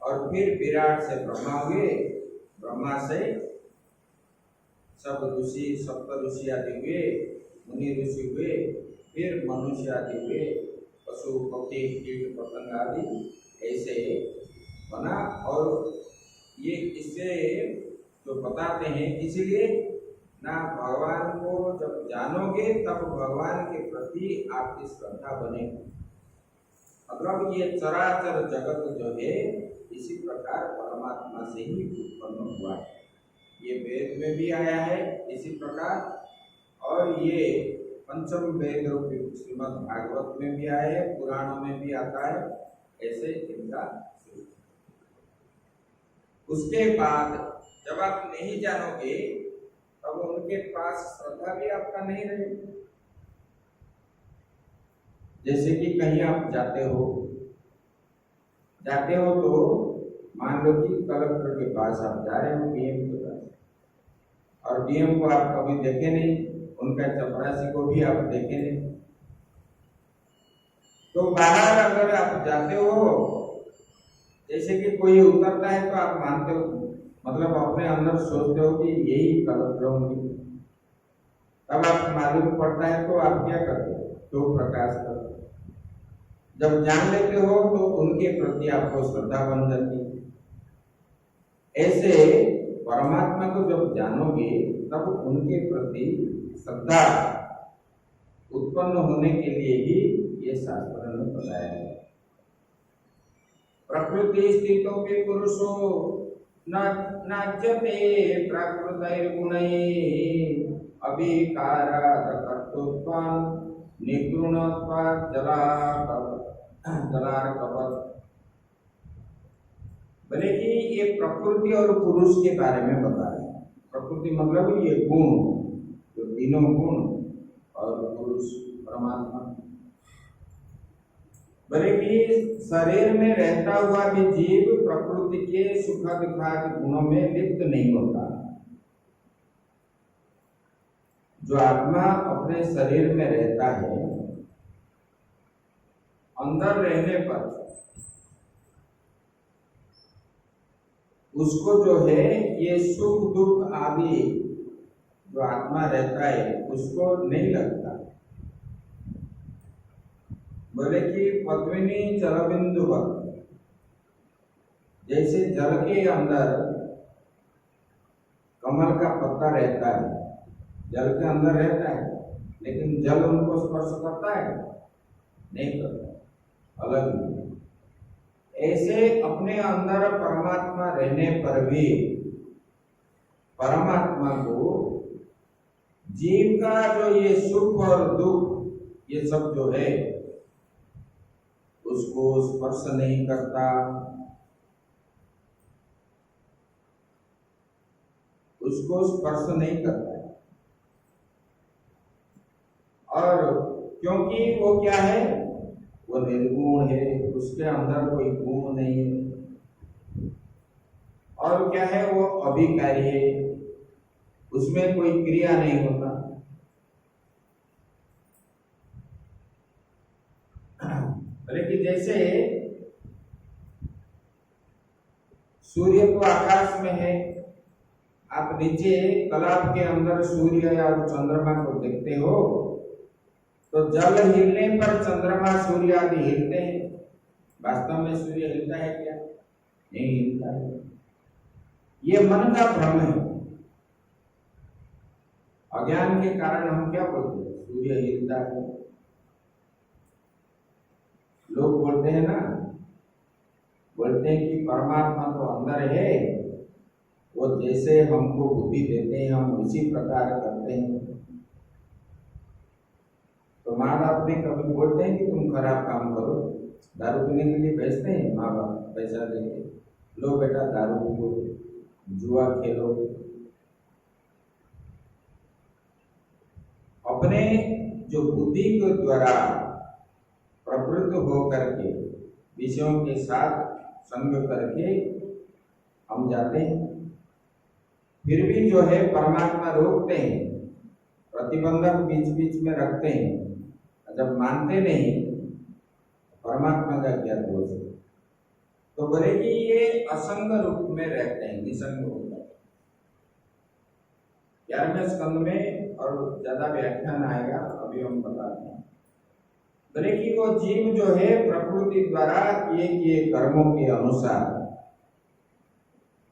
S1: और फिर विराट से ब्रह्मा हुए, ब्रह्मा से सब ऋषि, सप्त ऋषि आदि हुए, मुनि ऋषि हुए, फिर मनुष्य आदि हुए, पशु पक्षी कीट पतंग आदि ऐसे बना। और ये इससे जो बताते हैं, इसलिए ना भगवान को जब जानोगे तब भगवान के प्रति आपकी श्रद्धा बनेगी। मतलब ये चराचर जगत जो है इसी प्रकार परमात्मा से ही उत्पन्न हुआ है। ये वेद में भी आया है इसी प्रकार, और ये पंचम वेद श्रीमद् भागवत में भी आया है, पुराणों में भी आता है। ऐसे इनका उसके बाद जब आप नहीं जानोगे तब उनके पास श्रद्धा भी आपका नहीं रहेगी। जैसे कि कहीं आप जाते हो तो मान लो कि कलेक्टर के पास आप जा रहे हो, डीएम के पास, और डीएम को आप कभी देखे नहीं, उनका चपरासी को भी आप देखे नहीं। तो बाहर अगर आप जाते हो, जैसे कि कोई उतरता है तो आप मानते हो, मतलब अपने अंदर सोचते हो कि यही कलेक्टर होंगे। तब आपको मालूम पड़ता है तो आप क्या करते हो? तो प्रकाश करते हो। जब जान लेते हो तो उनके प्रति आपको श्रद्धा बन जाती है। ऐसे परमात्मा को जब जानोगे तब उनके प्रति श्रद्धा उत्पन्न होने के लिए ही ये शास्त्र ने बताया है। प्रकृति स्थितों के पुरुषो नाच्यते प्राकृतैर्गुणैः अभिकारात् कर्तृत्वं निगुणत्वात् जलार्कवत्। बोले कि ये प्रकृति और पुरुष के बारे में बता रहे हैं। प्रकृति मतलब ये गुण, जो तीनों गुण, और पुरुष परमात्मा। बोले कि शरीर में रहता हुआ भी जीव प्रकृति के सुख दुखादि गुणों में लिप्त नहीं होता। जो आत्मा अपने शरीर में रहता है, अंदर रहने पर उसको जो है ये सुख दुख आदि जो आत्मा रहता है उसको नहीं लगता। बोले कि पद्मिनी जलबिंदुवत्, जैसे जल के अंदर कमल का पत्ता रहता है, जल के अंदर रहता है, लेकिन जल उनको स्पर्श करता है? नहीं करता, अलग ही। ऐसे अपने अंदर परमात्मा रहने पर भी परमात्मा को जीव का जो ये सुख और दुख ये सब जो है उसको स्पर्श नहीं करता, उसको स्पर्श नहीं करता है। और क्योंकि वो क्या है, वो निर्गुण है, उसके अंदर कोई गुण नहीं है। और क्या है, वो अभिकारी है, उसमें कोई क्रिया नहीं होता। लेकिन जैसे सूर्य तो आकाश में है, आप नीचे तालाब के अंदर सूर्य या चंद्रमा को देखते हो तो जल हिलने पर चंद्रमा सूर्य आदि हिलते हैं। वास्तव में सूर्य हिलता है क्या? नहीं हिलता है। ये मन का भ्रम है। अज्ञान के कारण हम क्या बोलते हैं? सूर्य हिलता है। लोग बोलते हैं ना, बोलते हैं कि परमात्मा तो अंदर है, वो जैसे हमको बुद्धि देते हैं हम उसी प्रकार करते हैं। तो माँ बाप भी कभी बोलते हैं कि तुम खराब काम करो, दारू पीने के लिए भेजते हैं माँ बाप पैसा देके, लो बेटा दारू पियो, जुआ खेलो। अपने जो बुद्धि के द्वारा प्रवृत्त हो करके विषयों के साथ संग करके हम जाते हैं, फिर भी जो है परमात्मा रोकते हैं, प्रतिबंधक बीच बीच में रखते हैं। जब मानते नहीं, परमात्मा का क्या दोष है? तो बोले कि ये असंग रूप में रहते हैं, निसंग हो जाते हैं। 11वें स्कंद में और ज्यादा व्याख्यान आएगा, अभी हम बताते हैं। बोले कि वो जीव जो है प्रकृति द्वारा किए कर्मों के अनुसार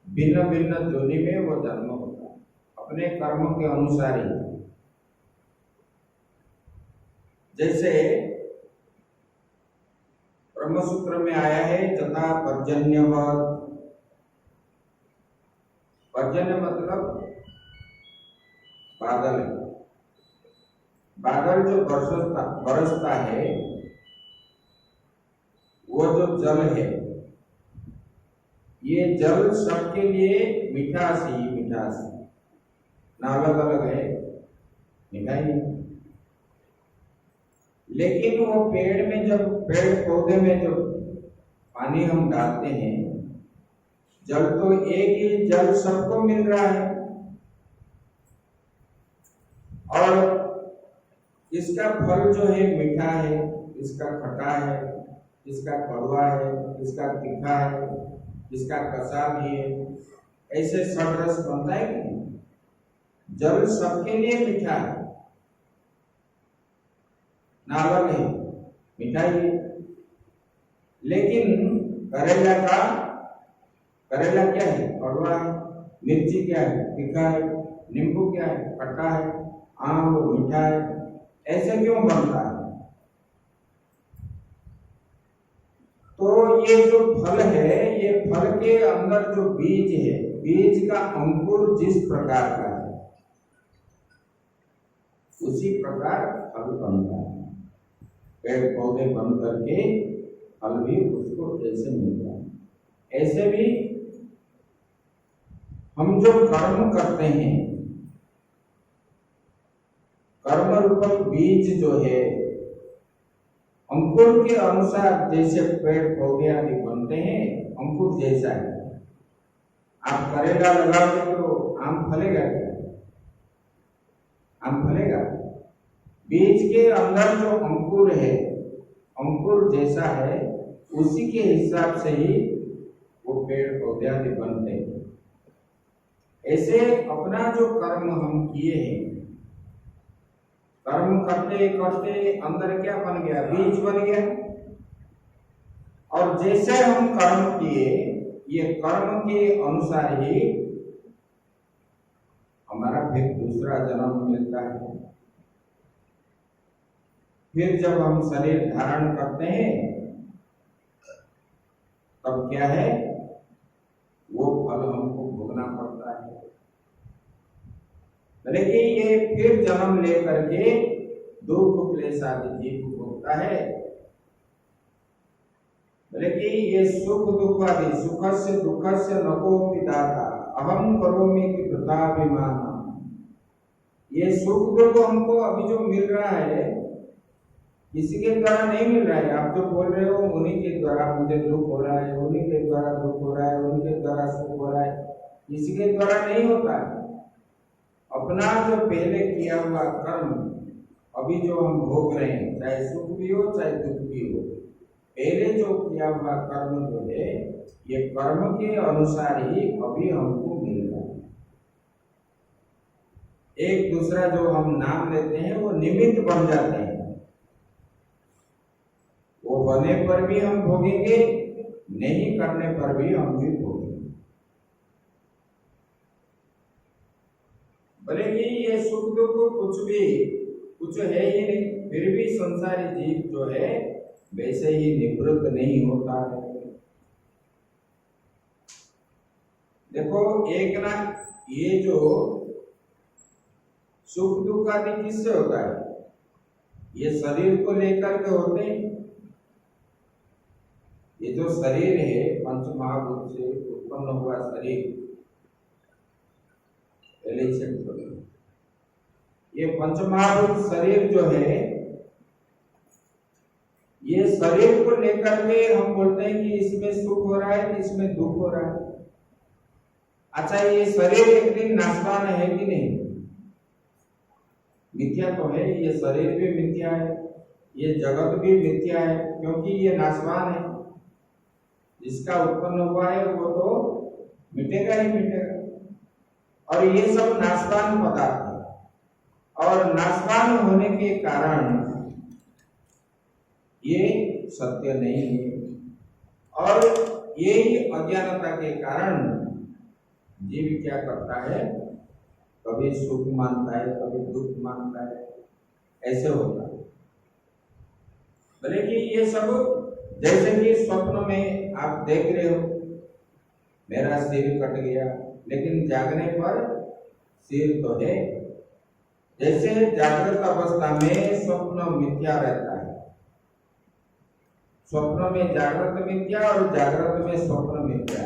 S1: भिन्न भिन्न योनि में वो जन्म होता है, अपने कर्मों के अनुसार ही। जैसे ब्रह्मसूत्र में आया है, जथा पर्जन्यवत्। पर्जन्य मतलब बादल है। बादल जो बरसता है, वो जो जल है ये जल सबके लिए मिठास ही मिठास ना, अलग अलग है, मिठाई। लेकिन वो पेड़ में जब, पेड़ पौधे में जब पानी हम डालते हैं, जल तो एक ही जल सबको मिल रहा है, और इसका फल जो है मीठा है, इसका खट्टा है, इसका कड़वा है, इसका तीखा है, इसका कसा भी है, ऐसे षड्रस बनता है कि नहीं? जल सबके लिए मीठा है, ना अलग है, मिठाई है। लेकिन करेला क्या है? कड़वा है। मिर्ची क्या है? तीखा है। नींबू क्या है? खट्टा है। आम वो मीठा है। ऐसे क्यों बनता है? तो ये जो फल है, ये फल के अंदर जो बीज है, बीज का अंकुर जिस प्रकार का है, उसी प्रकार फल बनता है। पेड़ पौधे बन करके फल भी उसको ऐसे मिलता है। ऐसे भी हम जो कर्म करते हैं, कर्म रूपक बीज जो है, अंकुर के अनुसार जैसे पेड़ पौधे आदि बनते हैं, अंकुर जैसा है। आप करेला लगाओगे तो आम फलेगा क्या? आम फलेगा? बीज के अंदर जो अंकुर है, अंकुर जैसा है, उसी के हिसाब से ही वो पेड़ पौधे आदि बनते हैं। ऐसे अपना जो कर्म हम किए हैं, कर्म करते करते अंदर क्या बन गया? बीज बन गया। और जैसे हम कर्म किए, ये कर्म के अनुसार ही हमारा फिर दूसरा जन्म मिलता है। फिर जब हम शरीर धारण करते हैं, तब क्या है? वो फल हमको भोगना पड़ता है। लेकिन ये फिर जन्म लेकर के दुख क्लेश आदि जीव भोगता है। लेकिन ये सुख दुख आदि, सुखस्य दुखस्य नकोपि दाता अहम करोमि कृताभिमान, ये सुख दुख हमको अभी जो मिल रहा है, किसी के द्वारा नहीं मिल रहा है। आप जो बोल रहे हो, उन्हीं के द्वारा मुझे दुख हो रहा है, उन्हीं के द्वारा दुख हो रहा है, उन्हीं के द्वारा सुख हो रहा है, किसी के द्वारा नहीं होता है। अपना जो पहले किया हुआ कर्म अभी जो हम भोग रहे हैं, चाहे सुख भी हो चाहे दुख भी हो, पहले जो किया हुआ कर्म जो है, ये कर्म के अनुसार ही अभी हमको मिल रहा है। एक दूसरा जो हम नाम लेते हैं, वो निमित्त बन जाते हैं। वो बने पर भी हम भोगेंगे, नहीं करने पर भी हम भी भोगेंगे। भले कि ये सुख दुख कुछ है ही नहीं, फिर भी संसारी जीव जो है वैसे ही निवृत्त नहीं होता है। देखो एक ना, ये जो सुख दुख आदि किससे होता है? ये शरीर को लेकर के होते हैं। ये जो शरीर है, पंच महाभूत से उत्पन्न हुआ शरीर, ये पंच महाभूत शरीर जो है, ये शरीर को लेकर के हम बोलते हैं कि इसमें सुख हो रहा है, इसमें दुख हो रहा है। अच्छा, ये शरीर एक दिन नाशवान है कि नहीं? मिथ्या तो है, ये शरीर भी मिथ्या है, ये जगत भी मिथ्या है, क्योंकि ये नाशवान है। जिसका उत्पन्न हुआ है वो तो मिटेगा ही मिटेगा। और ये सब नाशवान पदार्थ है, और नाशवान होने के कारण ये सत्य नहीं है। और यही अज्ञानता के कारण जीव क्या करता है? कभी सुख मानता है, कभी दुख मानता है, ऐसे होता है। भले कि ये सब, जैसे कि स्वप्न में आप देख रहे हो, मेरा सिर कट गया, लेकिन जागने पर सिर तो है। जैसे जागृत अवस्था में स्वप्न मिथ्या रहता है, स्वप्न में जागृत मिथ्या और जागृत में स्वप्न मिथ्या।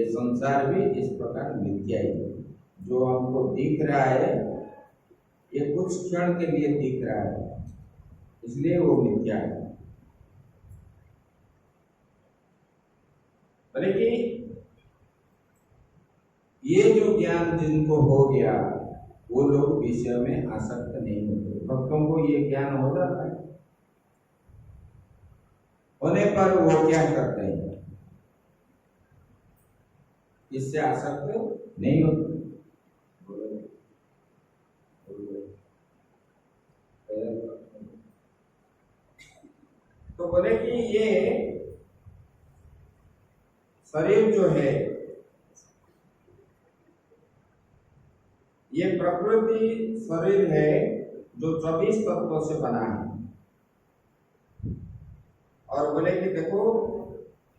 S1: संसार भी इस प्रकार मिथ्या ही है। जो हमको दिख रहा है ये कुछ क्षण के लिए दिख रहा है, इसलिए वो मिथ्या है। बोले कि ये जो ज्ञान जिनको हो गया वो लोग विषय में आसक्त नहीं होते। भक्तों को ये ज्ञान हो जाता है, होने पर वो क्या करते हैं, इससे आसक्त नहीं होते। तो बोले कि ये शरीर जो है ये प्रकृति शरीर है जो 24 तत्वों से बना है। और बोले कि देखो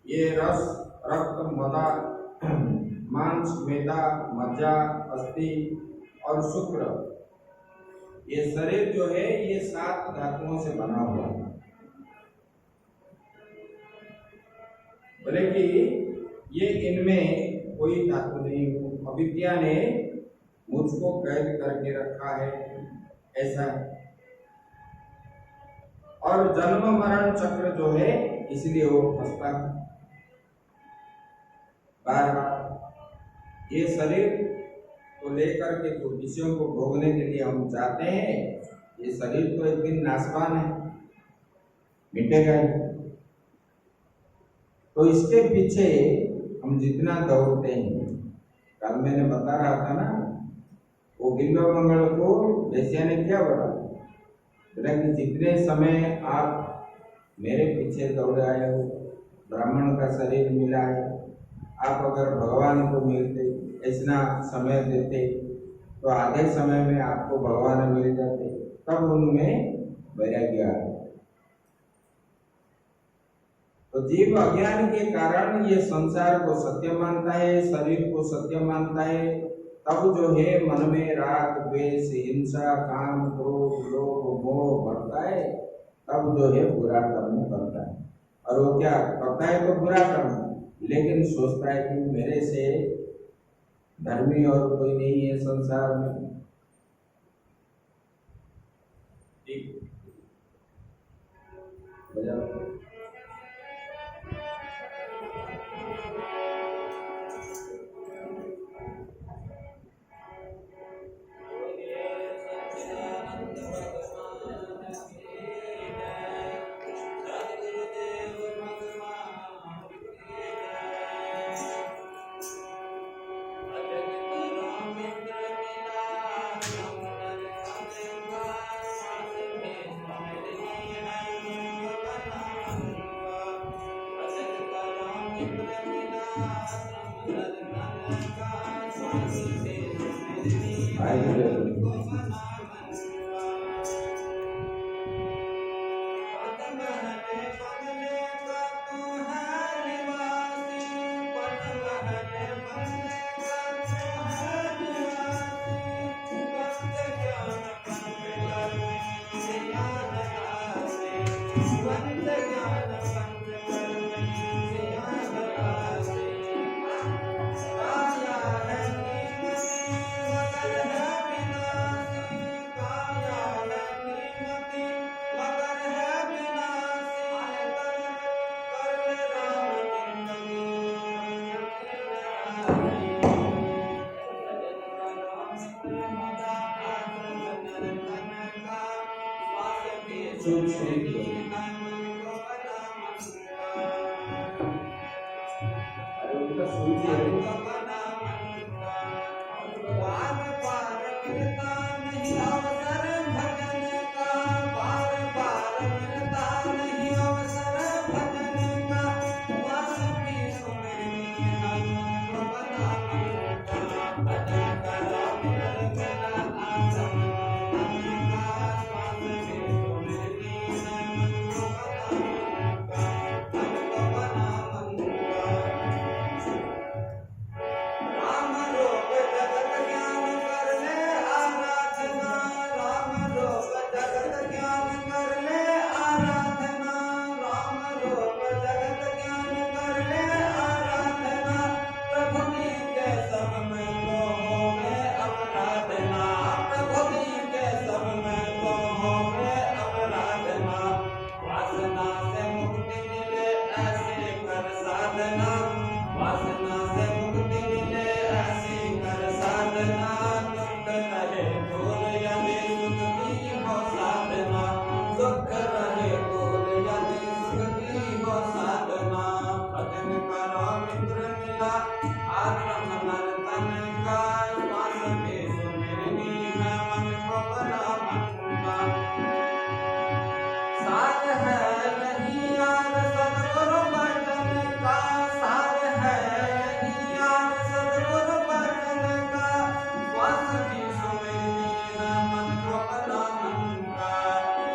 S1: ये रस, रक्त, मदा, मांस, मेदा, मज्जा, अस्थि और शुक्र, ये शरीर जो है ये 7 धातुओं से बना हुआ है। बोले कि ये इनमें कोई धातु नहीं, अविद्या ने मुझको कैद करके रखा है, ऐसा है। और जन्म मरण चक्र जो है इसलिए वो फंसता है बार बार। ये शरीर को लेकर के जो विषयों को भोगने के लिए हम चाहते हैं, ये शरीर तो एक दिन नाशवान है, मिटेगा ही। तो इसके पीछे हम जितना दौड़ते हैं, कल मैंने बता रहा था ना, वो बिल्व मंगल को वैश्या ने क्या बोला कि जितने समय आप मेरे पीछे दौड़े आए हो, ब्राह्मण का शरीर मिला है, आप अगर भगवान को मिलते, ऐसा समय देते तो आधे समय में आपको भगवान मिल जाते, तब उनमें वैराग्य आ। तो जीव अज्ञान के कारण ये संसार को सत्य मानता है, शरीर को सत्य मानता है, तब जो है मन में राग, द्वेष, हिंसा, काम, क्रोध, लोभ, मोह बढ़ता है, तब जो है बुरा कर्म करता है। और वो क्या करता है, तो बुरा कर्म, लेकिन सोचता है कि मेरे से धर्मी और कोई नहीं है संसार में। ठीक मिला आश्रम नर तन का श्वास के सुमिरनी है मन को बना मंगा सार है यही याद सतगुरु बचन का सार है यही याद सतगुरु बचन का श्वास की सुमिरनी है मन को बना मंगा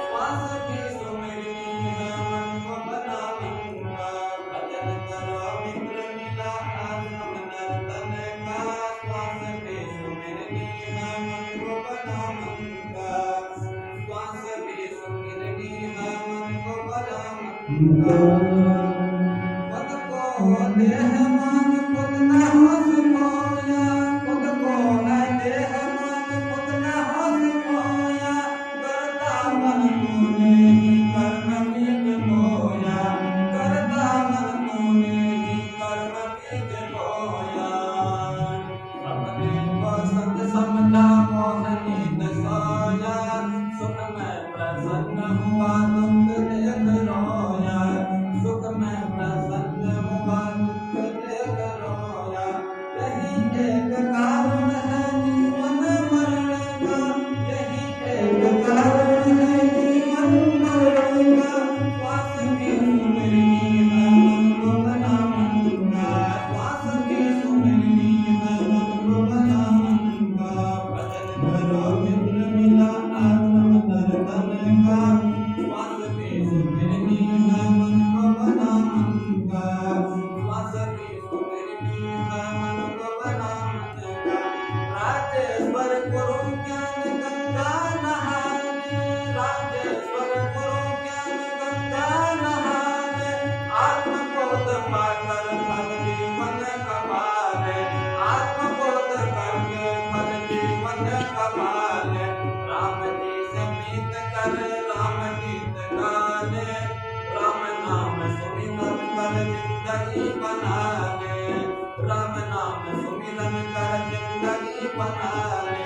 S1: श्वास की सुमिरनी है मन को बना मंगा भजन करो मित्र मिला आश्रम नर तन का श्वास की सुमिरनी है मन को बना मंगा श्वास की सुमिरनी है मन को बना मंगा खुद को देह मान खुद न होश खोया खुद को है देह मान खुद न होश खोया करता मन तूने ही कर्म बीज बोया करता मन तूने ही कर्म बीज बोया अपने को सत समझा मोह नींद सोया सुख में प्रसन्न हुआ दुख देख रोया सुख में प्रसन्न हुआ दुख देख रोया यही एक कारण है जीवन मरण का यही एक कारण है जीवन मरण का श्वास की सुमिरनी है मन को बना मंगा श्वास की सुमिरनी है मन को बना मंगा भजन करो मित्र मिला आश्रम नर तन का श्वास की सुमिरनी है मन को बना मंगा श्वास की सुमिरनी है मन को बना मंगा राजेश्वर गुरु ज्ञान गंगा नहाने राजेश्वर गुरु ज्ञान गंगा नहाने आत्मबोध पाकर फल जीवन कमाले आत्मबोध करके फल जीवन कमाले राम जी से मीत करे राम गीत गाने राम नाम सुमिरन कर जिंदगी बना ले राम नाम सुमिरन कर जिंदगी बना ले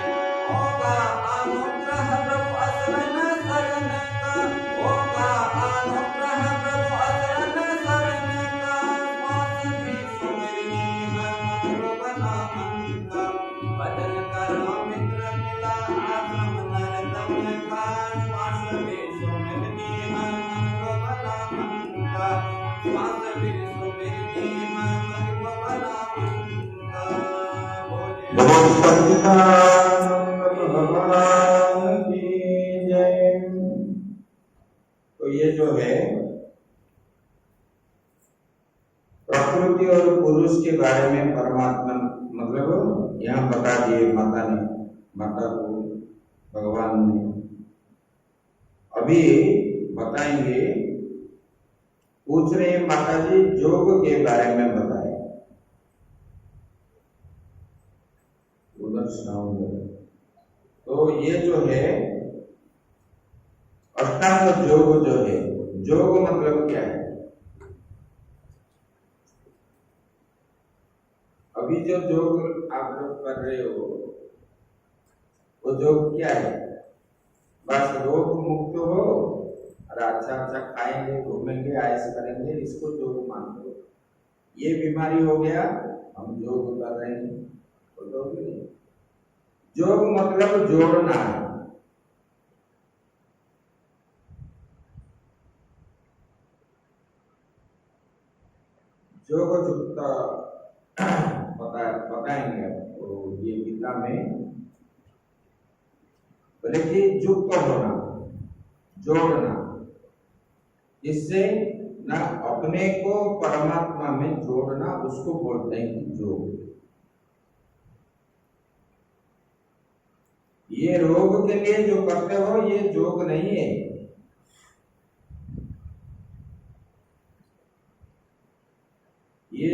S1: होगा अनुग्रह प्रभु असरन शरण का होगा अनुग्रह प्रभु असरन शरण का श्वास की सुमिरनी है मन को बना मंगा भजन करो मित्र मिला आश्रम नर तन का श्वास की सुमिरनी है मन को बना मंगा श्वास की सुमिरनी है मन को बना मंगा बोले सच्चिदानंद भगवान की जय। तो ये जो है प्रकृति और पुरुष के बारे में परमात्मा मतलब यहाँ बता दिए माता को भगवान ने। अभी बताएंगे पूछ रहे हैं माता जी योग के बारे में बताए उधर सुनाऊंगा। तो ये जो है अष्टांग योग जो है योग मतलब क्या है अभी जो योग आप लोग कर रहे हो वो योग क्या है बस रोग मुक्त हो और अच्छा अच्छा खाएंगे घूमेंगे ऐसे करेंगे इसको योग मानते हो। ये बीमारी हो गया हम योग कर रहे हैं बोलोगे नहीं। योग मतलब जोड़ना है। योग युक्त बताएंगे तो ये गीता में बोले कि युक्त होना जोड़ना इससे ना अपने को परमात्मा में जोड़ना उसको बोलते हैं कि योग। ये रोग के लिए जो करते हो ये योग नहीं है। ये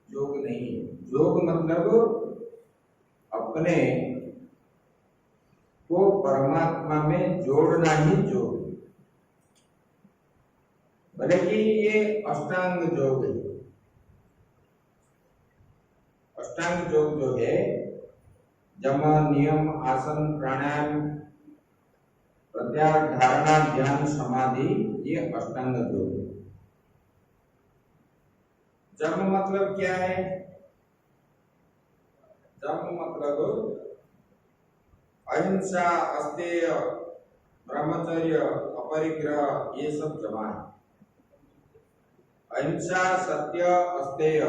S1: योग नहीं है। योग मतलब अपने को परमात्मा में जोड़ना ही योग। बोले कि ये अष्टांग योग है। अष्टांग योग जो है जम नियम आसन प्राणायाम प्रत्याहार धारणा ध्यान समाधि ये अष्टांग योग है। जम मतलब क्या है? जम मतलब अहिंसा, अस्तेय, ब्रह्मचर्य, अपरिग्रह, ये सब जमा है। अहिंसा, सत्य, अस्तेय,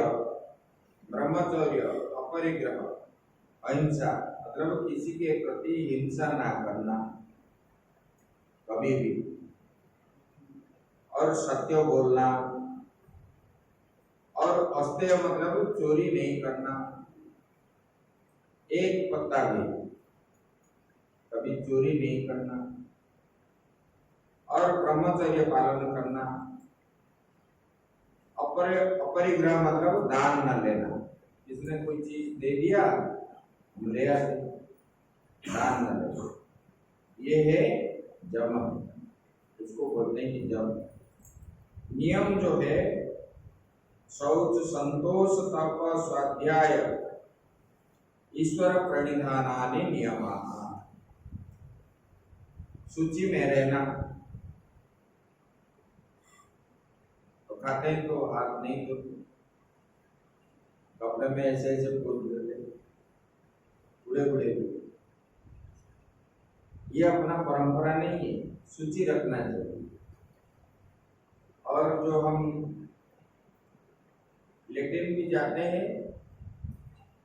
S1: ब्रह्मचर्य, अपरिग्रह। अहिंसा मतलब किसी के प्रति हिंसा ना करना कभी भी, और सत्य बोलना, और अस्तेय मतलब चोरी नहीं करना, एक पत्ता भी कभी चोरी नहीं करना, और ब्रह्मचर्य पालन करना। अपरिग्रह मतलब दान न लेना, किसने कोई चीज दे दिया हम ले आते, दान न लेना, ये है जम, उसको बोलते हैं कि जम। नियम जो है शौच, संतोष, तप, स्वाध्याय, ईश्वर प्रणिधानानि नियमाः। सूची में रहना, तो खाते हैं तो हाथ नहीं धोते, कपड़े में ऐसे ऐसे पोंछ देते बूढ़े बूढ़े, ये अपना परंपरा नहीं है, सूची रखना चाहिए। और जो हम लेटरिन भी जाते हैं,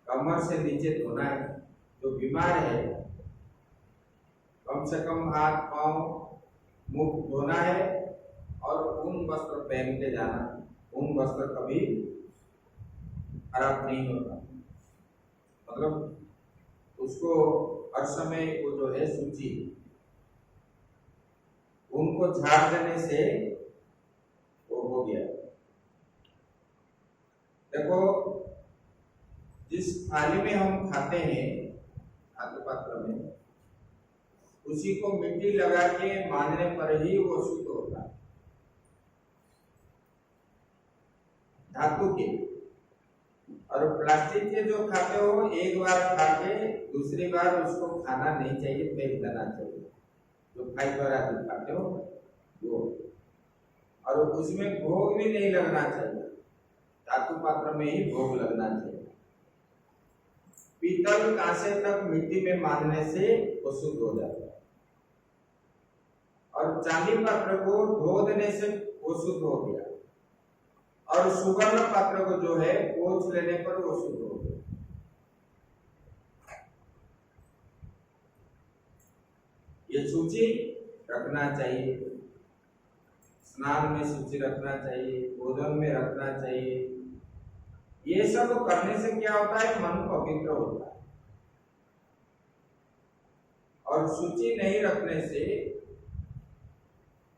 S1: कमर से नीचे धोना है। जो बीमार है कम से कम हाथ पांव मुख धोना है, और ऊन वस्त्र पहन के जाना। ऊन वस्त्र कभी खराब नहीं होता, मतलब उसको हर समय वो जो है सूची, उनको झाड़ देने से वो हो गया। देखो, जिस थाली में हम खाते हैं, खाद्य पात्र में, उसी को मिट्टी लगा के मांजने पर ही वो शुद्ध होता है, धातु के। और प्लास्टिक के जो खाते हो, एक बार खा के दूसरी बार उसको खाना नहीं चाहिए, फेंक देना चाहिए। जो फाइबर आदि खाते हो वो, और उसमें भोग भी नहीं लगना चाहिए, धातु पात्र में ही भोग लगना चाहिए। पीतल कांसे तक मिट्टी में मांजने से वो शुद्ध हो जाता है, और चांदी पात्र को धो देने से वो शुद्ध हो गया, और सुवर्ण पात्र को जो है पोंछ लेने पर वो शुद्ध हो गया। ये सूची रखना चाहिए, स्नान में सूची रखना चाहिए, भोजन में रखना चाहिए। ये सब करने से क्या होता है? मन पवित्र होता है। और सूची नहीं रखने से,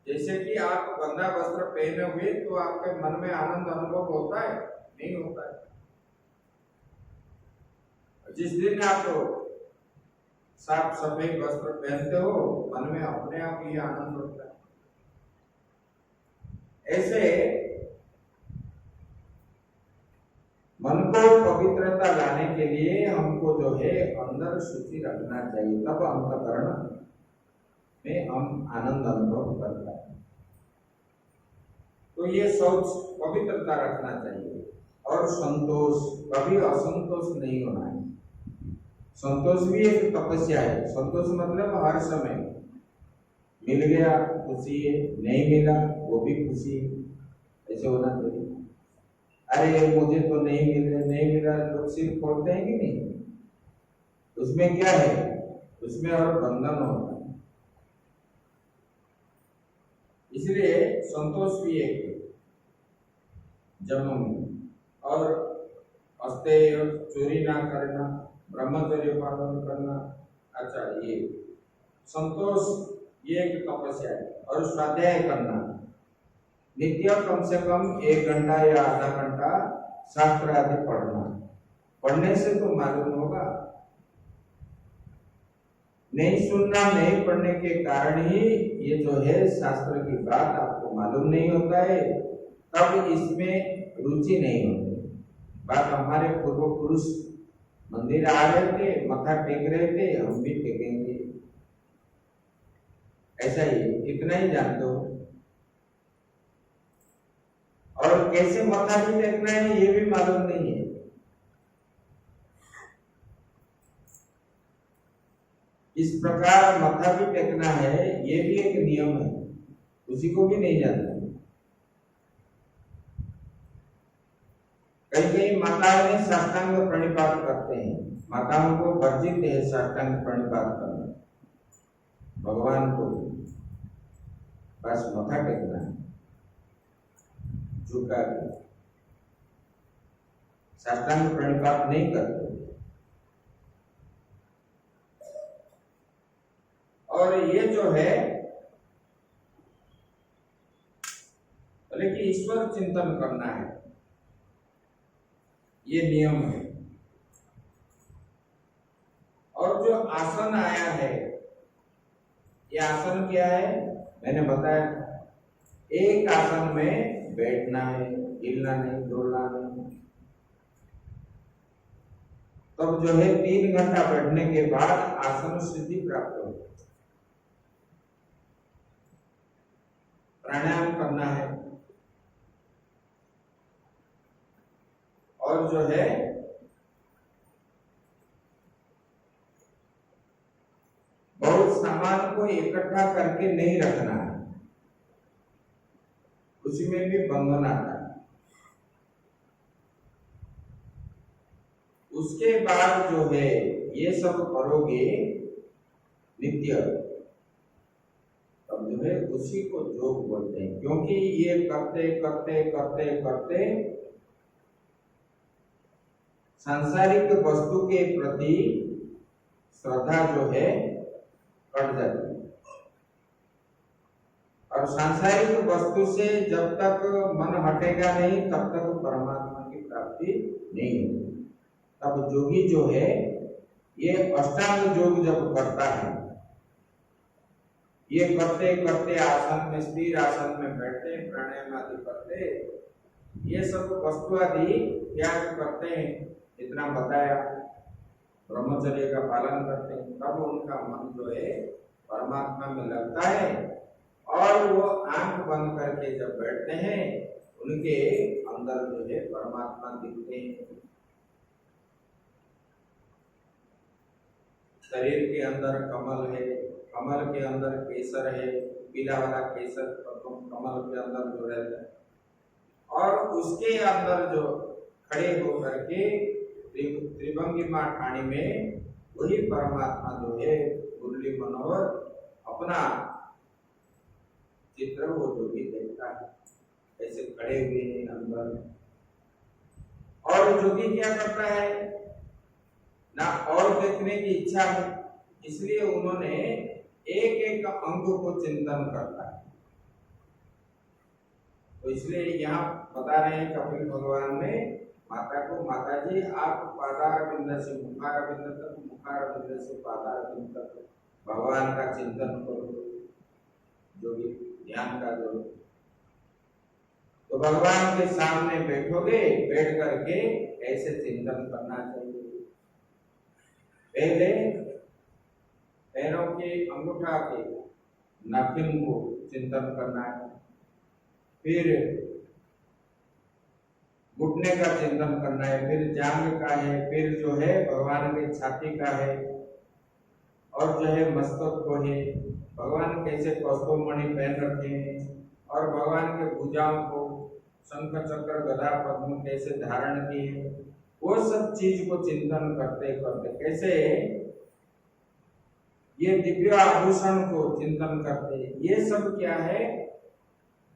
S1: जैसे कि आप गंदा वस्त्र पहने हुए तो आपके मन में आनंद अनुभव होता है? नहीं होता है। जिस दिन आप साफ सफेद वस्त्र पहनते हो, मन में अपने आप ही आनंद होता है। ऐसे मन को पवित्रता लाने के लिए हमको जो है अंदर शुचि रखना चाहिए, तब अंतःकरण में हम आनंद अनुभव करता है। तो ये शौच, पवित्रता रखना चाहिए। और संतोष, कभी असंतोष नहीं होना है। संतोष भी एक तपस्या है। संतोष मतलब हर समय मिल गया खुशी है, नहीं मिला वो भी खुशी है, ऐसे होना चाहिए। अरे मुझे तो नहीं मिला, लोग सिर फोड़ते हैं कि नहीं? उसमें क्या है? उसमें और बंधन होता है। इसलिए संतोष भी एक जन्म में, और अस्तेय, चोरी ना करना, ब्रह्मचर्य पालन करना। अच्छा, ये संतोष, ये एक तपस्या है। और स्वाध्याय करना, नित्य कम से कम 1 घंटा या आधा घंटा शास्त्र आदि पढ़ना। पढ़ने से तो मालूम होगा, नहीं सुनना, नहीं पढ़ने के कारण ही ये जो है शास्त्र की बात आपको मालूम नहीं होता है, तब इसमें रुचि नहीं होती। बात हमारे पूर्व पुरुष मंदिर आ रहे थे, मथा टेक रहे थे, हम भी टेकेंगे, ऐसा ही, इतना ही जानते हो। और कैसे मत्था भी टेकना है ये भी मालूम नहीं है। इस प्रकार मत्था भी टेकना है ये भी एक नियम है, उसी को भी नहीं जानते। कई कई माताएं साष्टांग प्रणिपात करते हैं, माताओं को वर्जित है साष्टांग प्रणिपात करना, भगवान को बस मत्था टेकना है झुका के, साष्टांग प्रणिपात नहीं करते। और ये जो है बोले कि ईश्वर चिंतन करना है, ये नियम है। और जो आसन आया है, ये आसन क्या है मैंने बताया, एक आसन में बैठना है, हिलना नहीं, डोलना नहीं। तब जो है 3 घंटा बैठने के बाद आसन सिद्धि प्राप्त हो। प्राणायाम करना है और जो है बहुत सामान को इकट्ठा करके नहीं रखना है, उसमें भी बंधन आता है। उसके बाद जो है ये सब करोगे नित्य, तब जो है उसी को योग बोलते हैं। क्योंकि ये करते करते करते करते सांसारिक वस्तु के प्रति श्रद्धा जो है कट जाती है, और सांसारिक वस्तु से जब तक मन हटेगा नहीं तब तक परमात्मा की प्राप्ति नहीं होगी। तब योगी जो है ये अष्टांग योग जब करता है, ये करते करते आसन में, स्थिर आसन में बैठते, प्राणायाम आदि करते, ये सब वस्तु आदि त्याग करते हैं, इतना बताया, ब्रह्मचर्य का पालन करते हैं, तब उनका मन जो है परमात्मा में लगता है। और वो आंख बंद करके जब बैठते हैं उनके अंदर जो है परमात्मा दिखते हैं। शरीर के अंदर कमल है, कमल के अंदर केसर है, पीला वाला केसर कमल के अंदर जो रहता है, और उसके अंदर जो खड़े होकर के त्रिभंगी मां ठाणी में वही परमात्मा जो है मुरली मनोहर अपना चित्र वो जो भी देखता है, ऐसे खड़े हुए हैं अंदर। और जोगी क्या करता है ना, और देखने की इच्छा है, इसलिए उन्होंने एक एक अंग को चिंतन करता है। तो इसलिए यहाँ बता रहे हैं कपिल भगवान ने माता को, माता जी आप पादार बिंद से मुखार बिंद तक, मुखार बिंद से पादार बिंद तक भगवान का चिंतन करो, जो भी ध्यान का जो। तो भगवान के सामने बैठोगे, बैठ करके ऐसे चिंतन करना चाहिए। पहले पैरों के अंगूठा के नाखून को चिंतन करना है, फिर घुटने का चिंतन करना है, फिर जांघ का है, फिर जो है भगवान के छाती का है, और जो है मस्तक को है, भगवान कैसे कौस्तुभमणि पहन रखे हैं, और भगवान के भुजाओं को शंख चक्र गदा पद्म कैसे धारण किए हैं, वो सब चीज को चिंतन करते करते कैसे ये दिव्य आभूषण को चिंतन करते, ये सब क्या है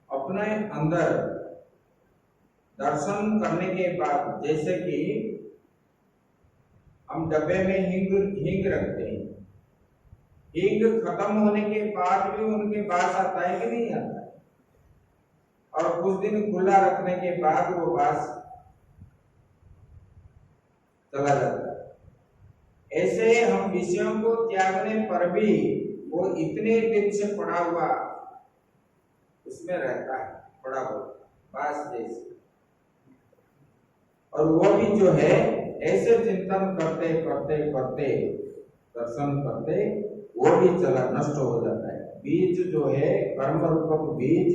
S1: अपने अंदर दर्शन करने के बाद। जैसे कि हम डब्बे में हींग रखते हैं, हींग खत्म होने के बाद भी उनके बास आता है कि नहीं आता है, और कुछ दिन खुला रखने के बाद वो बास चला जाता है। ऐसे हम विषयों को त्यागने पर भी वो इतने दिन से पड़ा हुआ उसमें रहता है, पड़ा हुआ बास जैसे, और वो भी जो है ऐसे चिंतन करते करते करते दर्शन करते वो भी चला नष्ट हो जाता है। बीज जो है कर्म रूपक बीज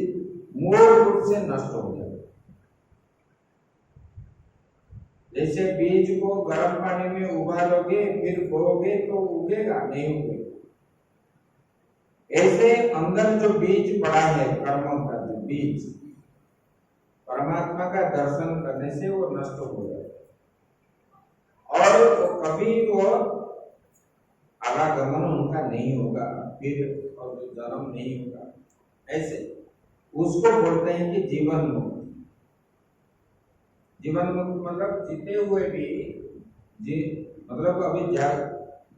S1: मूल रूप से नष्ट हो जाता है। जैसे बीज को गर्म पानी में उबालोगे फिर बोओगे तो उगेगा नहीं, उगेगा। ऐसे अंदर जो बीज पड़ा है कर्मों का, जो बीज परमात्मा का दर्शन करने से वो नष्ट हो जाएगा और तो कभी वो आवागमन उनका नहीं होगा, फिर और जो जन्म नहीं होगा। ऐसे उसको बोलते हैं कि जीवन मुक्त। जीवन मुक्त मतलब जीते हुए भी मतलब अभी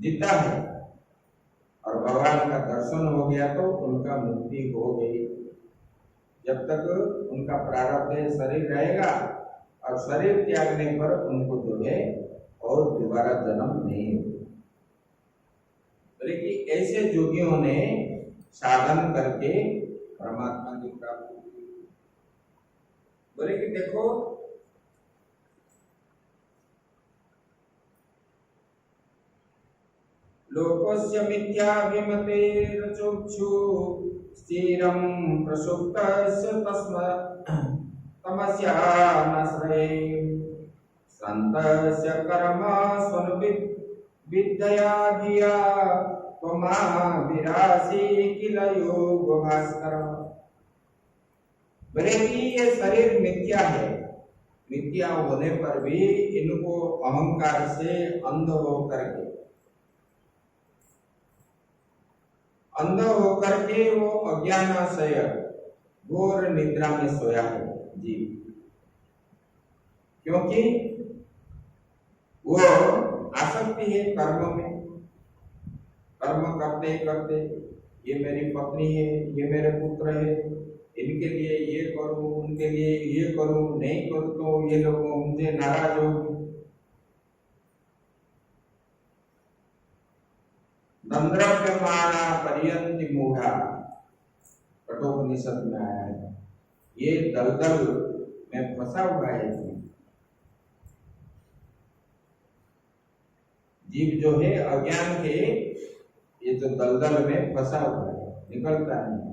S1: जीता है और भगवान का दर्शन हो गया तो उनका मुक्ति हो गई। जब तक उनका प्रारब्ध शरीर रहेगा और शरीर त्यागने पर उनको जो है और दोबारा जन्म नहीं होगा। लेकिन ऐसे योगियों ने साधन करके परमात्मा की प्राप्ति की। बोले कि देखो लोकस्य मिथ्याभिमतेर्चक्षु स्थिरं प्रसुप्तस्य तमस्यानाश्रये सन्तस्य कर्म स्वनुविद्यया धिया त्वमा विरासी किल योग भास्कर। बोले कि ये शरीर मिथ्या है, मिथ्या होने पर भी इनको अहंकार से अंध होकर के वो अज्ञानाशय घोर निद्रा में सोया है जी। क्योंकि वो आसक्ति है कर्म में, कर्म करते करते ये मेरी पत्नी है, ये मेरे पुत्र है, इनके लिए ये करूं, उनके लिए ये करूं, नहीं करूं तो ये लोग मुझे नाराज होंगे। नंद्रव्यमाना पर्यंति मूढ़ा, कठोपनिषद में आया है। ये दलदल में फंसा हुआ है जीव जो है अज्ञान के, ये जो दलदल में फंसा हुआ है, निकलता नहीं।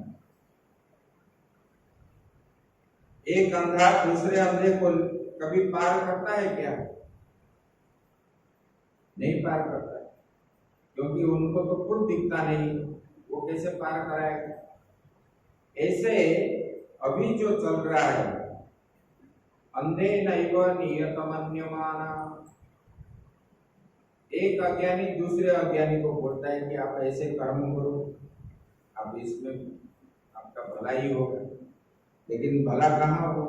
S1: एक अंधा दूसरे अंधे को कभी पार करता है क्या? नहीं पार करता है, क्योंकि उनको तो खुद दिखता नहीं, वो कैसे पार कराएगा। ऐसे अभी जो चल रहा है, अंधे नैव नियतमन्यमाना, एक अज्ञानी दूसरे अज्ञानी को बोलता है कि आप ऐसे कर्म करो, आप इसमें आपका भला ही होगा, लेकिन भला कहाँ हो।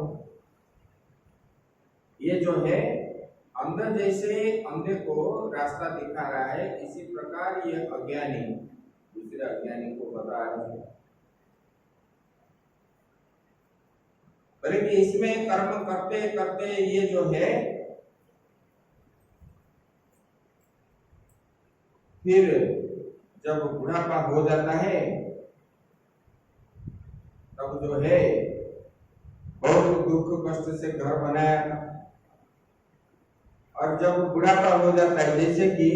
S1: ये जो है अंधा जैसे अंधे को रास्ता दिखा रहा है, इसी प्रकार ये अज्ञानी दूसरे अज्ञानी को बता रहा है। बोले कि इसमें कर्म करते करते ये जो है फिर जब बुढ़ापा हो जाता है तब जो है बहुत दुख कष्ट से घर बनाया था, और जब बुढ़ापा हो जाता है, जैसे कि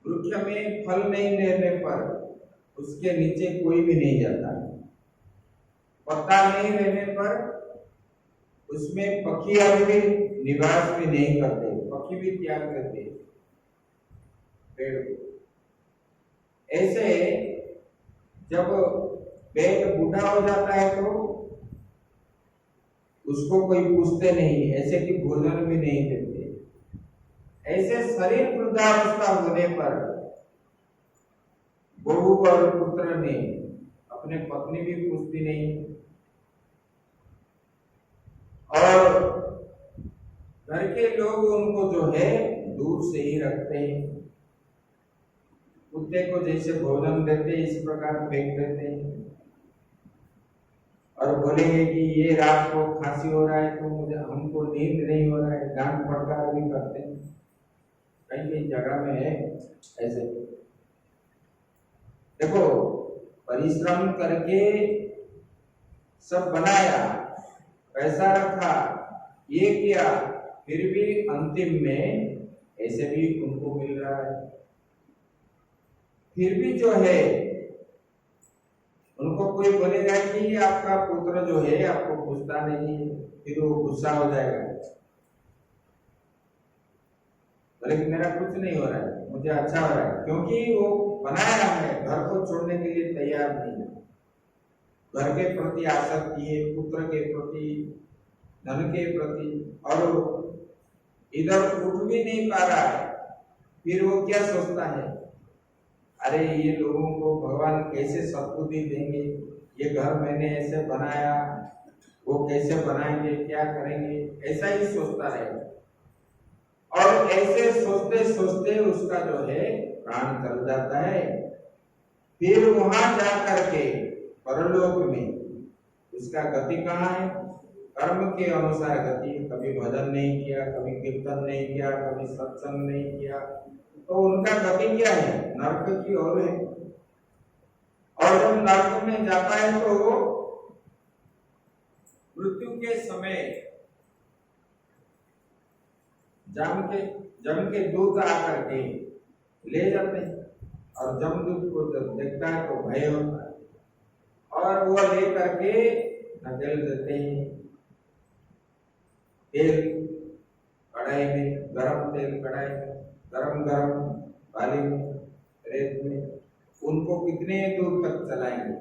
S1: वृक्ष में फल नहीं लेने पर उसके नीचे कोई भी नहीं जाता, पत्ता नहीं रहने पर उसमें पक्षी भी निवास भी नहीं करते, पक्षी भी त्याग करते पेड़ को। ऐसे जब पेड़ बूढ़ा हो जाता है तो उसको कोई पूछते नहीं, ऐसे कि भोजन भी नहीं देते। ऐसे शरीर वृद्धावस्था होने पर बहू और पुत्र ने अपने पत्नी भी पूछती नहीं, और घर के लोग उनको जो है दूर से ही रखते हैं। कुत्ते को जैसे भोजन देते इस प्रकार फेंक देते हैं, और बोलेंगे कि ये रात को खांसी हो रहा है तो मुझे हमको नींद नहीं हो रहा है, डांट फटकार भी करते हैं। कई कई जगह में है ऐसे। देखो परिश्रम करके सब बनाया, पैसा रखा, ये किया, फिर भी अंतिम में ऐसे भी उनको मिल रहा है। फिर भी जो है उनको कोई बोलेगा कि आपका पुत्र जो है आपको पूछता नहीं, फिर वो गुस्सा हो जाएगा, बोले कि मेरा कुछ नहीं हो रहा है, मुझे अच्छा हो रहा है, क्योंकि वो बनाया है, घर को छोड़ने के लिए तैयार नहीं है। घर के प्रति आसक्ति है, पुत्र के प्रति, धन के प्रति, और इधर उठ भी नहीं पा रहा है। फिर वो क्या सोचता है, अरे ये लोगों को भगवान कैसे सद्बुद्धि देंगे, ये घर मैंने ऐसे बनाया, वो कैसे बनाएंगे, क्या करेंगे, ऐसा ही सोचता रहेगा। और ऐसे सोचते सोचते उसका जो है प्राण चल जाता है। फिर वहां जाकर के परलोक में उसका गति कहाँ है? कर्म के अनुसार गति। कभी भजन नहीं किया, कभी कीर्तन नहीं किया, कभी सत्संग नहीं किया, तो उनका गति क्या है? नरक की ओर है। और जब नरक में जाता है तो वो मृत्यु के समय जम के दूत आकर के ले जाते हैं, और जमदूत को जब देखता है तो भय होता है, और वो ले करके धकेल देते हैं तेल कढ़ाई में, गरम तेल कढ़ाई में, गरम गरम बाली में, रेत में। उनको कितने दूर तक चलाएंगे?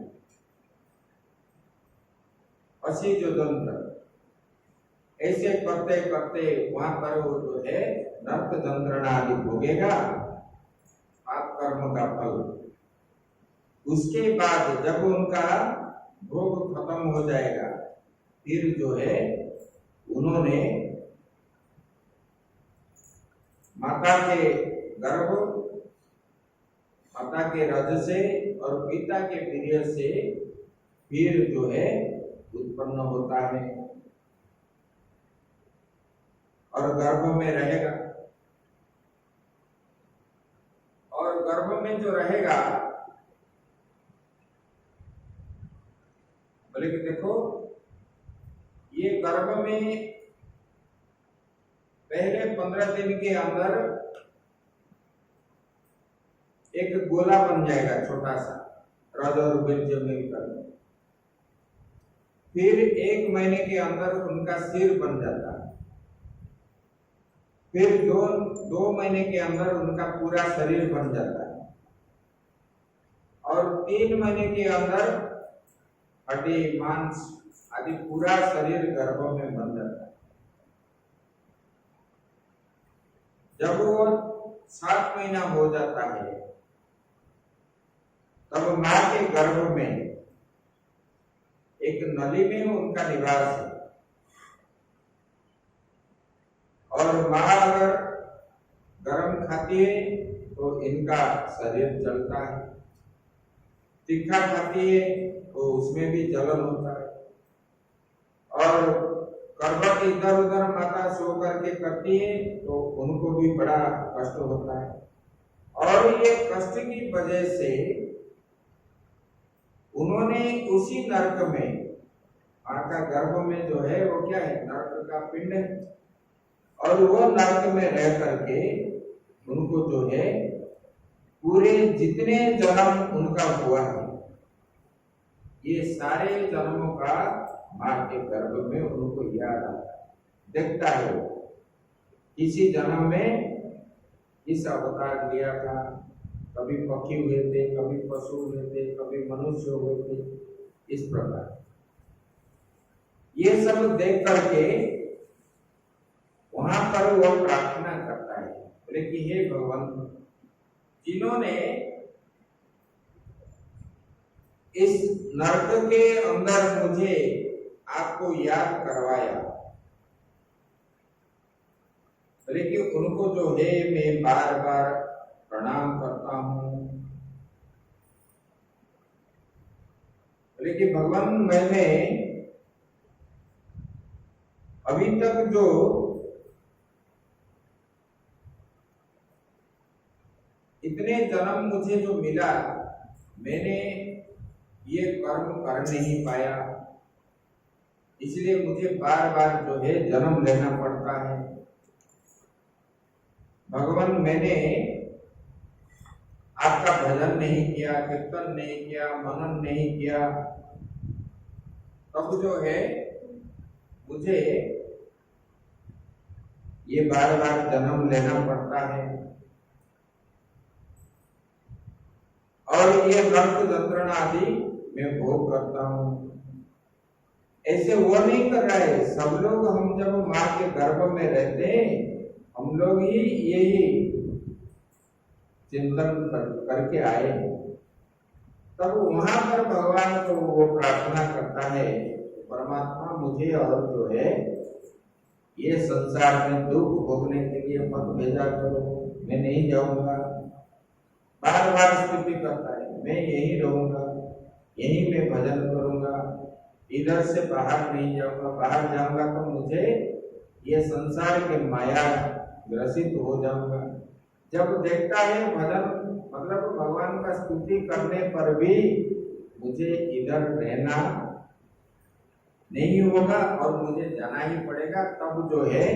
S1: पसी जो दंत्र, ऐसे करते करते वहां पर वो जो है नरक यंत्रणा आदि भोगेगा, पाप कर्म का फल। उसके बाद जब उनका भोग खत्म हो जाएगा, फिर जो है उन्होंने माता के गर्भ, माता के रज से और पिता के वीर्य से फिर जो है उत्पन्न होता है और गर्भ में रहेगा। और गर्भ में जो रहेगा, बोले कि देखो ये गर्भ में पहले 15 दिन के अंदर एक गोला बन जाएगा छोटा सा, रज और बीज मिलकर। फिर 1 महीने के अंदर उनका सिर बन जाता है। फिर 2 महीने के अंदर उनका पूरा शरीर बन जाता है, और 3 महीने के अंदर हड्डी मांस आदि पूरा शरीर गर्भ में बन जाता है। जब वो 7 महीना हो जाता है, तब मां के गर्भ में एक नली में उनका निवास है। और मां अगर गर्म खाती है तो इनका शरीर जलता है, तीखा खाती है तो उसमें भी जलन होता है, और करवट इधर उधर माता सो करके करती है तो उनको भी बड़ा कष्ट होता है। और ये कष्ट की वजह से उन्होंने उसी नरक में, मां का गर्भ में जो है वो क्या है? नरक का पिंड है। और वो नरक में रह करके उनको जो है पूरे जितने जन्म उनका हुआ है, ये सारे जन्मों का मां के गर्भ में उनको याद आता है, देखता है वो इसी जन्म में इस अवतार लिया था, कभी पक्षी हुए थे, कभी पशु हुए थे, कभी मनुष्य हुए थे, इस प्रकार ये सब देख करके वहां पर वो प्रार्थना करता है, बोले कि हे भगवान, जिन्होंने इस नरक के अंदर मुझे आपको याद करवाया, बोले कि उनको जो है मैं बार बार प्रणाम करता हूं। बोले कि भगवान, मैंने अभी तक जो इतने जन्म मुझे जो मिला, मैंने ये कर्म कर नहीं पाया, इसलिए मुझे बार बार जो है जन्म लेना पड़ता है। भगवान, मैंने आपका भजन नहीं किया, कीर्तन नहीं किया, मनन नहीं किया, तब जो है मुझे ये बार बार जन्म लेना पड़ता है और ये नरक यंत्रणा आदि मैं भोग करता हूँ। ऐसे वो नहीं कर रहा है। सब लोग हम जब माँ के गर्भ में रहते हैं, हम लोग ही यही चिंतन करके आए, तब वहां पर भगवान को वो प्रार्थना करता है, परमात्मा मुझे और जो है ये संसार में दुख भोगने के लिए मत भेजा करो, मैं नहीं जाऊंगा। बार बार स्तुति करता है, मैं यही रहूंगा, यही मैं भजन करूंगा, इधर से बाहर नहीं जाऊंगा। बाहर जाऊंगा तो मुझे ये संसार के माया ग्रसित हो जाऊंगा। जब देखता है भजन मतलब भगवान का स्तुति करने पर भी मुझे इधर रहना नहीं होगा और मुझे जाना ही पड़ेगा, तब जो है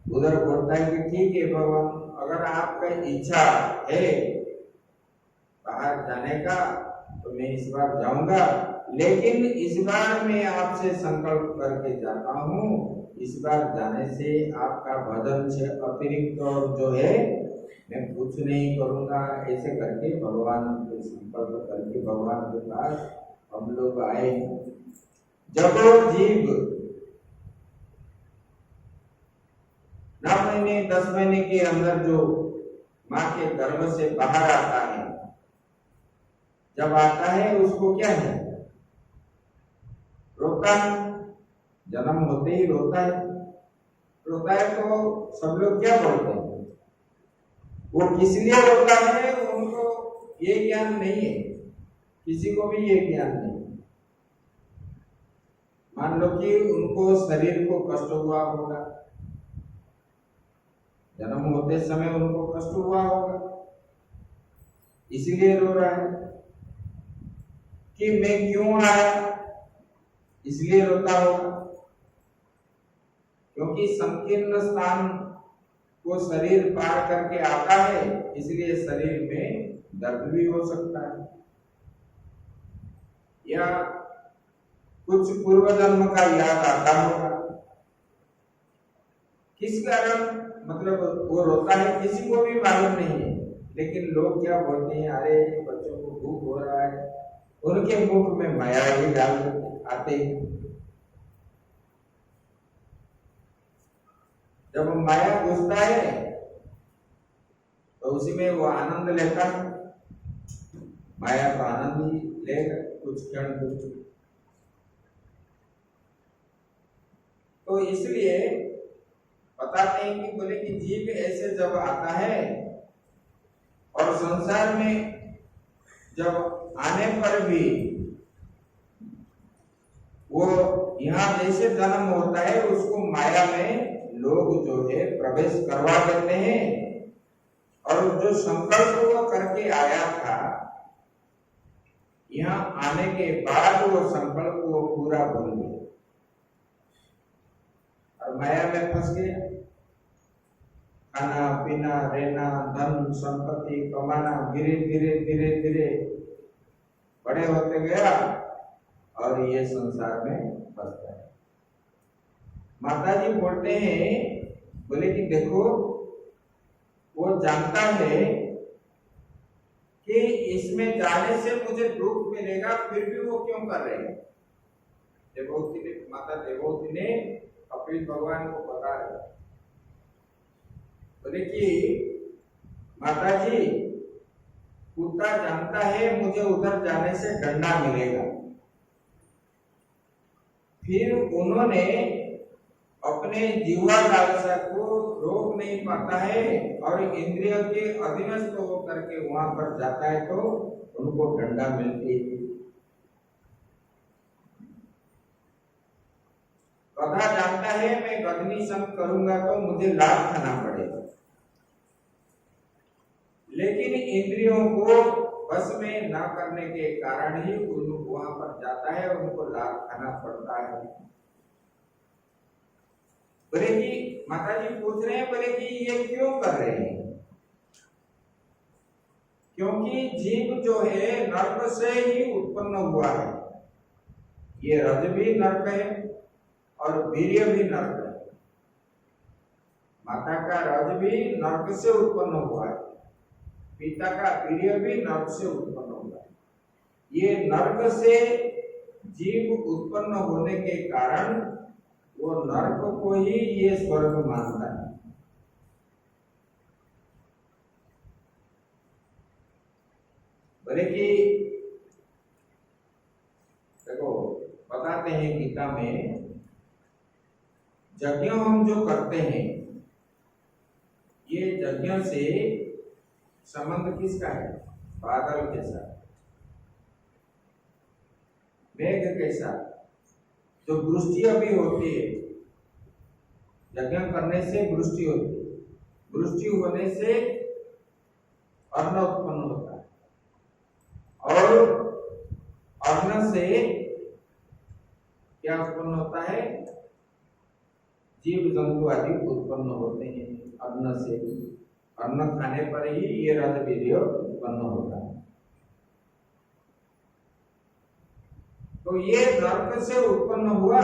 S1: उधर बोलता है कि ठीक है भगवान, अगर आपका इच्छा है बाहर जाने का तो मैं इस बार जाऊंगा, लेकिन इस बार मैं आपसे संकल्प करके जाता हूँ, इस बार जाने से आपका भजन से अतिरिक्त और जो है मैं कुछ नहीं करूंगा। ऐसे करके भगवान के संकल्प करके भगवान के पास हम लोग आए। जब जीव 9 महीने 10 महीने के अंदर जो माँ के गर्भ से बाहर आता है, जब आता है उसको क्या है, रोता है। जन्म होते ही रोता है। रोता है तो सब लोग क्या बोलते हैं, वो किस लिए रोता है उनको ये ज्ञान नहीं है, किसी को भी ये ज्ञान नहीं। मान लो कि उनको शरीर को कष्ट हुआ होगा, जन्म होते समय उनको कष्ट हुआ होगा, इसलिए रो रहा है। कि मैं क्यों आया, इसलिए रोता होगा, क्योंकि संकीर्ण स्थान को शरीर पार करके आता है, इसलिए शरीर में दर्द भी हो सकता है, या कुछ पूर्व जन्म का याद आता होगा। किस कारण मतलब वो रोता है किसी को भी मालूम नहीं है, लेकिन लोग क्या बोलते हैं, अरे बच्चों को भूख हो रहा है, उनके मुख में माया ही डाल आते हैं। जब माया घुसता है तो उसी में वो आनंद लेता है, माया का आनंद ही लेगा कुछ क्षण कुछ। तो इसलिए बताते हैं कि बोले कि जीव ऐसे जब आता है और संसार में जब आने पर भी वो यहाँ जैसे जन्म होता है उसको माया में लोग जो है प्रवेश करवा देते हैं, और जो संकल्प वो करके आया था यहाँ आने के बाद वो संकल्प वो पूरा भूल गया और माया में फंस गया। खाना पीना रहना धन संपत्ति कमाना धीरे धीरे धीरे धीरे बड़े होते गया और ये संसार में फंस गया। माता जी बोलते हैं, बोले कि देखो वो जानता है कि इसमें जाने से मुझे दुख मिलेगा, फिर भी वो क्यों कर रहे हैं। देवहूति ने, माता देवहूति ने अपने भगवान को बताया, बोले कि माता जी कुत्ता जानता है मुझे उधर जाने से डंडा मिलेगा, फिर उन्होंने अपने जीवा लालसा को रोक नहीं पाता है और इंद्रियों के अधीनस्थ होकर के वहां पर जाता है तो उनको डंडा मिलती है। गधा जानता है मैं गधनी संग करूंगा तो मुझे लाभ खाना पड़ेगा, लेकिन इंद्रियों को बस में न करने के कारण ही उनको वहां पर जाता है और उनको लाभ खाना पड़ता है। बोले कि माता जी पूछ रहे हैं, बोले कि ये क्यों कर रहे हैं, क्योंकि जीव जो है नर्क से ही उत्पन्न हुआ है। ये रज भी नर्क है और वीर्य भी नर्क है। माता का रज भी नर्क से उत्पन्न हुआ है, पिता का वीर्य भी नर्क से उत्पन्न हुआ है। ये नर्क से जीव उत्पन्न होने के कारण वो नर्क को ही ये स्वर्ग मानता है। बोले कि देखो बताते हैं गीता में, यज्ञ हम जो करते हैं ये यज्ञ से संबंध किसका है? बादल के साथ, मेघ के साथ। जो वृष्टि अभी होती है, यज्ञ करने से वृष्टि होती है, वृष्टि होने से अन्न उत्पन्न होता है, और अन्न से क्या उत्पन्न होता है? जीव जंतु आदि उत्पन्न होते हैं। अन्न से, अन्न खाने पर ही ये रज वीर्य उत्पन्न होता है। तो ये नर्क से उत्पन्न हुआ,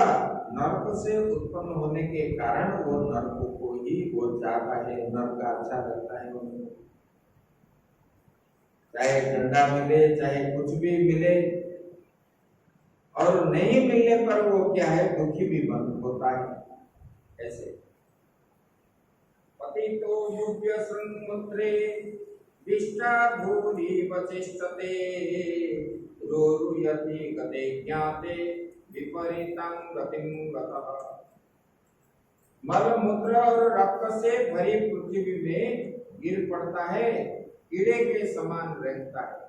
S1: नर्क से उत्पन्न होने के कारण वो नर्क को ही वो चाहता है, नर्क अच्छा लगता है उनको। चाहे ठंडा मिले, चाहे कुछ भी मिले, और नहीं मिलने पर वो क्या है? दुखी भी बन होता है। ऐसे पतितो युव्य सन्मुद्रे विष्टा भूरि वचिष्ठते रोरुयति गते ज्ञाते विपरीतं गतिं गतः। मल मूत्र और रक्त से भरी पृथ्वी में गिर पड़ता है, कीड़े के समान रहता है।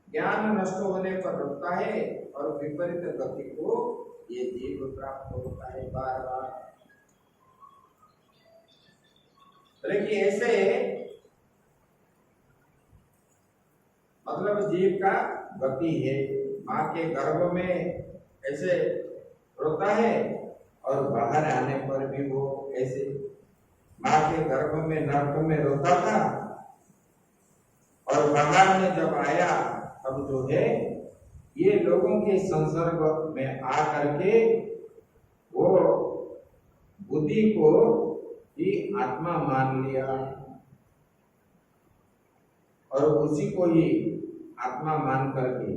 S1: ज्ञान नष्ट होने पर रुकता है और विपरीत गति को ये जीव प्राप्त होता है बार बार। लेकिन ऐसे मतलब जीव का गति है, माँ के गर्भ में ऐसे रोता है और बाहर आने पर भी वो ऐसे, माँ के गर्भ में नर्क में रोता था और बाहर में जब आया तब जो है ये लोगों के संसर्ग में आ करके वो बुद्धि को ही आत्मा मान लिया और उसी को ही आत्मा मान करके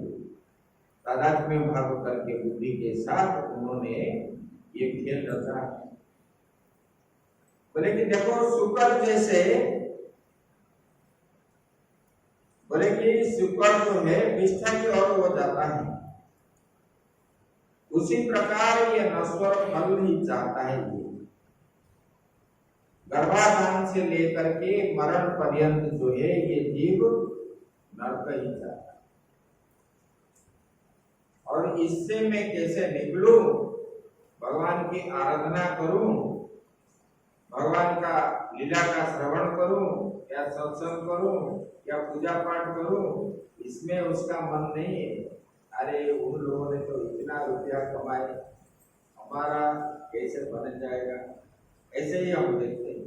S1: तादात्म्य भाव करके बुद्धि के साथ उन्होंने ये खेल रचा। बोले कि देखो शुक्र जैसे, बोले कि शुक्र जो है विष्ठा की ओर वो जाता है, उसी प्रकार ये नश्वर फल ही चाहता है। ये गर्भाधान से लेकर के मरण पर्यंत जो है ये जीव नरक ही चाहता है। और इससे मैं कैसे निकलूं? भगवान की आराधना करूं, भगवान का लीला का श्रवण करूं, या सत्संग करूं, या पूजा पाठ करूं, इसमें उसका मन नहीं है। अरे उन लोगों ने तो इतना रुपया कमाए, हमारा कैसे बन जाएगा, ऐसे ही हम देखते हैं।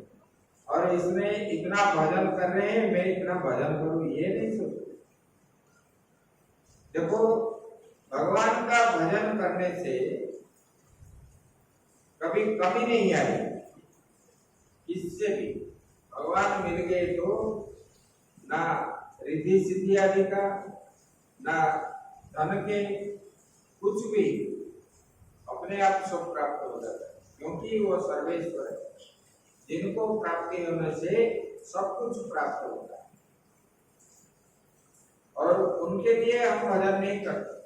S1: और इसमें इतना भजन कर रहे हैं, मैं इतना भजन करूं, ये नहीं सोचते। देखो भगवान का भजन करने से कभी कमी नहीं आई, किससे भी भगवान मिल गए तो ना रिद्धि सिद्धि आदि का, ना धन के, कुछ भी अपने आप सब प्राप्त हो जाता है, क्योंकि वो सर्वेश्वर है। जिनको प्राप्ति होने से सब कुछ प्राप्त होता है, और उनके लिए हम भजन नहीं करते।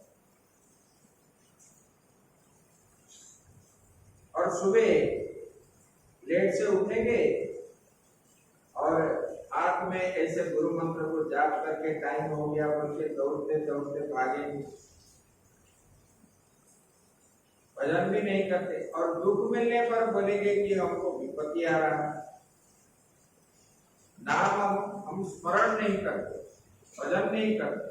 S1: और सुबह लेट से उठेंगे और हाथ में ऐसे गुरु मंत्र को जाप करके टाइम हो गया बोल के दौड़ते दौड़ते भागेंगे, भजन भी नहीं करते। और दुख मिलने पर बोलेंगे कि हमको विपत्ति आ रहा है, नाम हम स्मरण नहीं करते, भजन नहीं करते,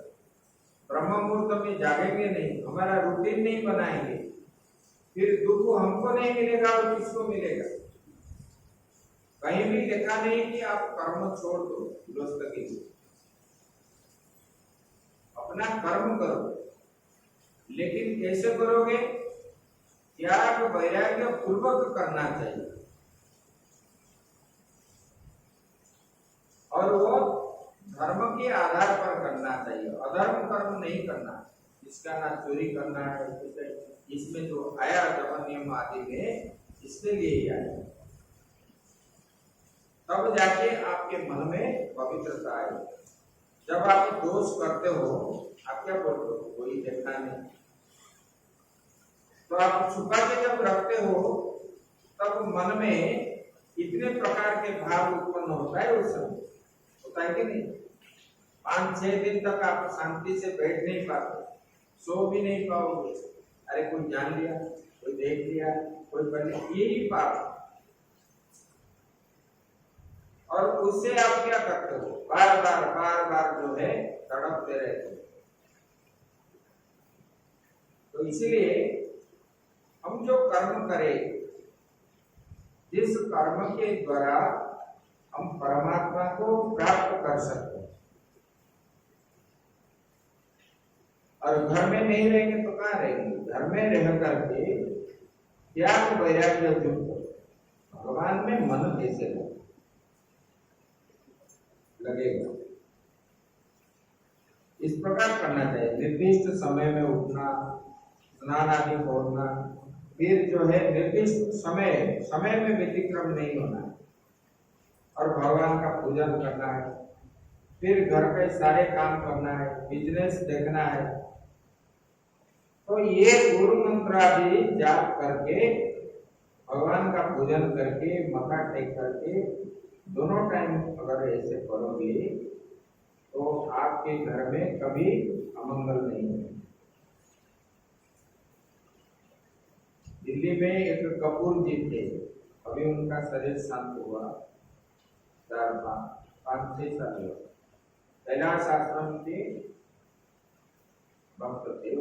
S1: ब्रह्म मुहूर्त में जागेंगे नहीं, हमारा रूटीन नहीं बनाएंगे, फिर दुख हमको नहीं मिलेगा और किसको मिलेगा? कहीं भी लिखा नहीं कि आप कर्म छोड़ दो, दोस्त के अपना कर्म करो, लेकिन कैसे करोगे? त्याग वैराग्य पूर्वक करना चाहिए। के आधार पर करना चाहिए, अधर्म कर्म नहीं करना। इसका ना चोरी करना है, इसमें जो आया दमन नियम आदि में, इसके लिए ही आया। तब जाके आपके मन में पवित्रता आए। जब आप दोष करते हो, आप क्या बोलते हो, कोई देखा नहीं, तो आप छुपा के जब रखते हो, तब मन में इतने प्रकार के भाव उत्पन्न होता है, उस समय होता है कि नहीं। 5-6 दिन तक आप शांति से बैठ नहीं पाते, सो भी नहीं पाओगे। अरे कोई जान लिया, कोई देख लिया, कोई कर लिया, यही पाप। और उससे आप क्या करते हो, बार बार जो है तड़पते रहते हो। तो इसलिए हम जो कर्म करें, जिस कर्म के द्वारा हम परमात्मा को प्राप्त कर सकते हैं, और घर में नहीं रहेंगे तो कहाँ रहेंगे। घर में रह करके त्याग वैराग्य युक्त भगवान में मन कैसे लगेगा। इस प्रकार करना चाहिए। निर्दिष्ट समय में उठना, स्नान आदि छोड़ना, फिर जो है निर्दिष्ट समय में व्यतिक्रम नहीं होना है, और भगवान का पूजन करना है। फिर घर के सारे काम करना है, बिजनेस देखना है। तो ये गुरु मंत्र आदि जाप करके, भगवान का पूजन करके, मथा टेक करके, दोनों टाइम अगर ऐसे करोगे तो आपके घर में कभी अमंगल नहीं है। दिल्ली में एक कपूर जी थे, अभी उनका शरीर शांत हुआ 5-6 साल हुआ। कैलाश आश्रम के भक्त थे।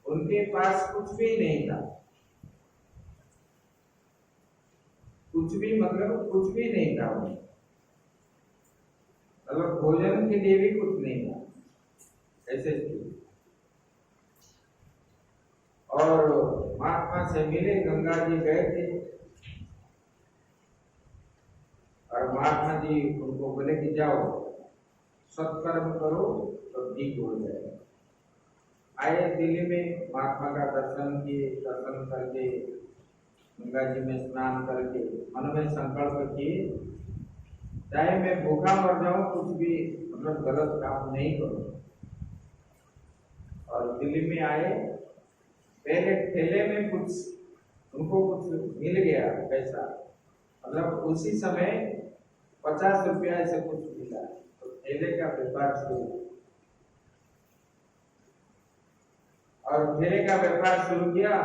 S1: उनके पास कुछ भी नहीं था, कुछ भी मतलब कुछ भी नहीं था। मतलब भोजन के लिए भी कुछ नहीं था, ऐसे थे। और महात्मा से मिले, गंगा जी गए थे, और महात्मा जी उनको बोले कि जाओ सत्कर्म करो तो ठीक हो जाएगा। आए दिल्ली में, महात्मा का दर्शन किए, दर्शन करके गंगा जी में स्नान करके मन में संकल्प किए, चाहे मैं भूखा मर जाऊं, कुछ भी मतलब गलत काम नहीं करूं। और दिल्ली में आए, पहले ठेले में उनको कुछ मिल गया पैसा, मतलब उसी समय 50 रुपया से कुछ मिला, तो ठेले का व्यापार शुरू। और ठेले का व्यापार शुरू किया।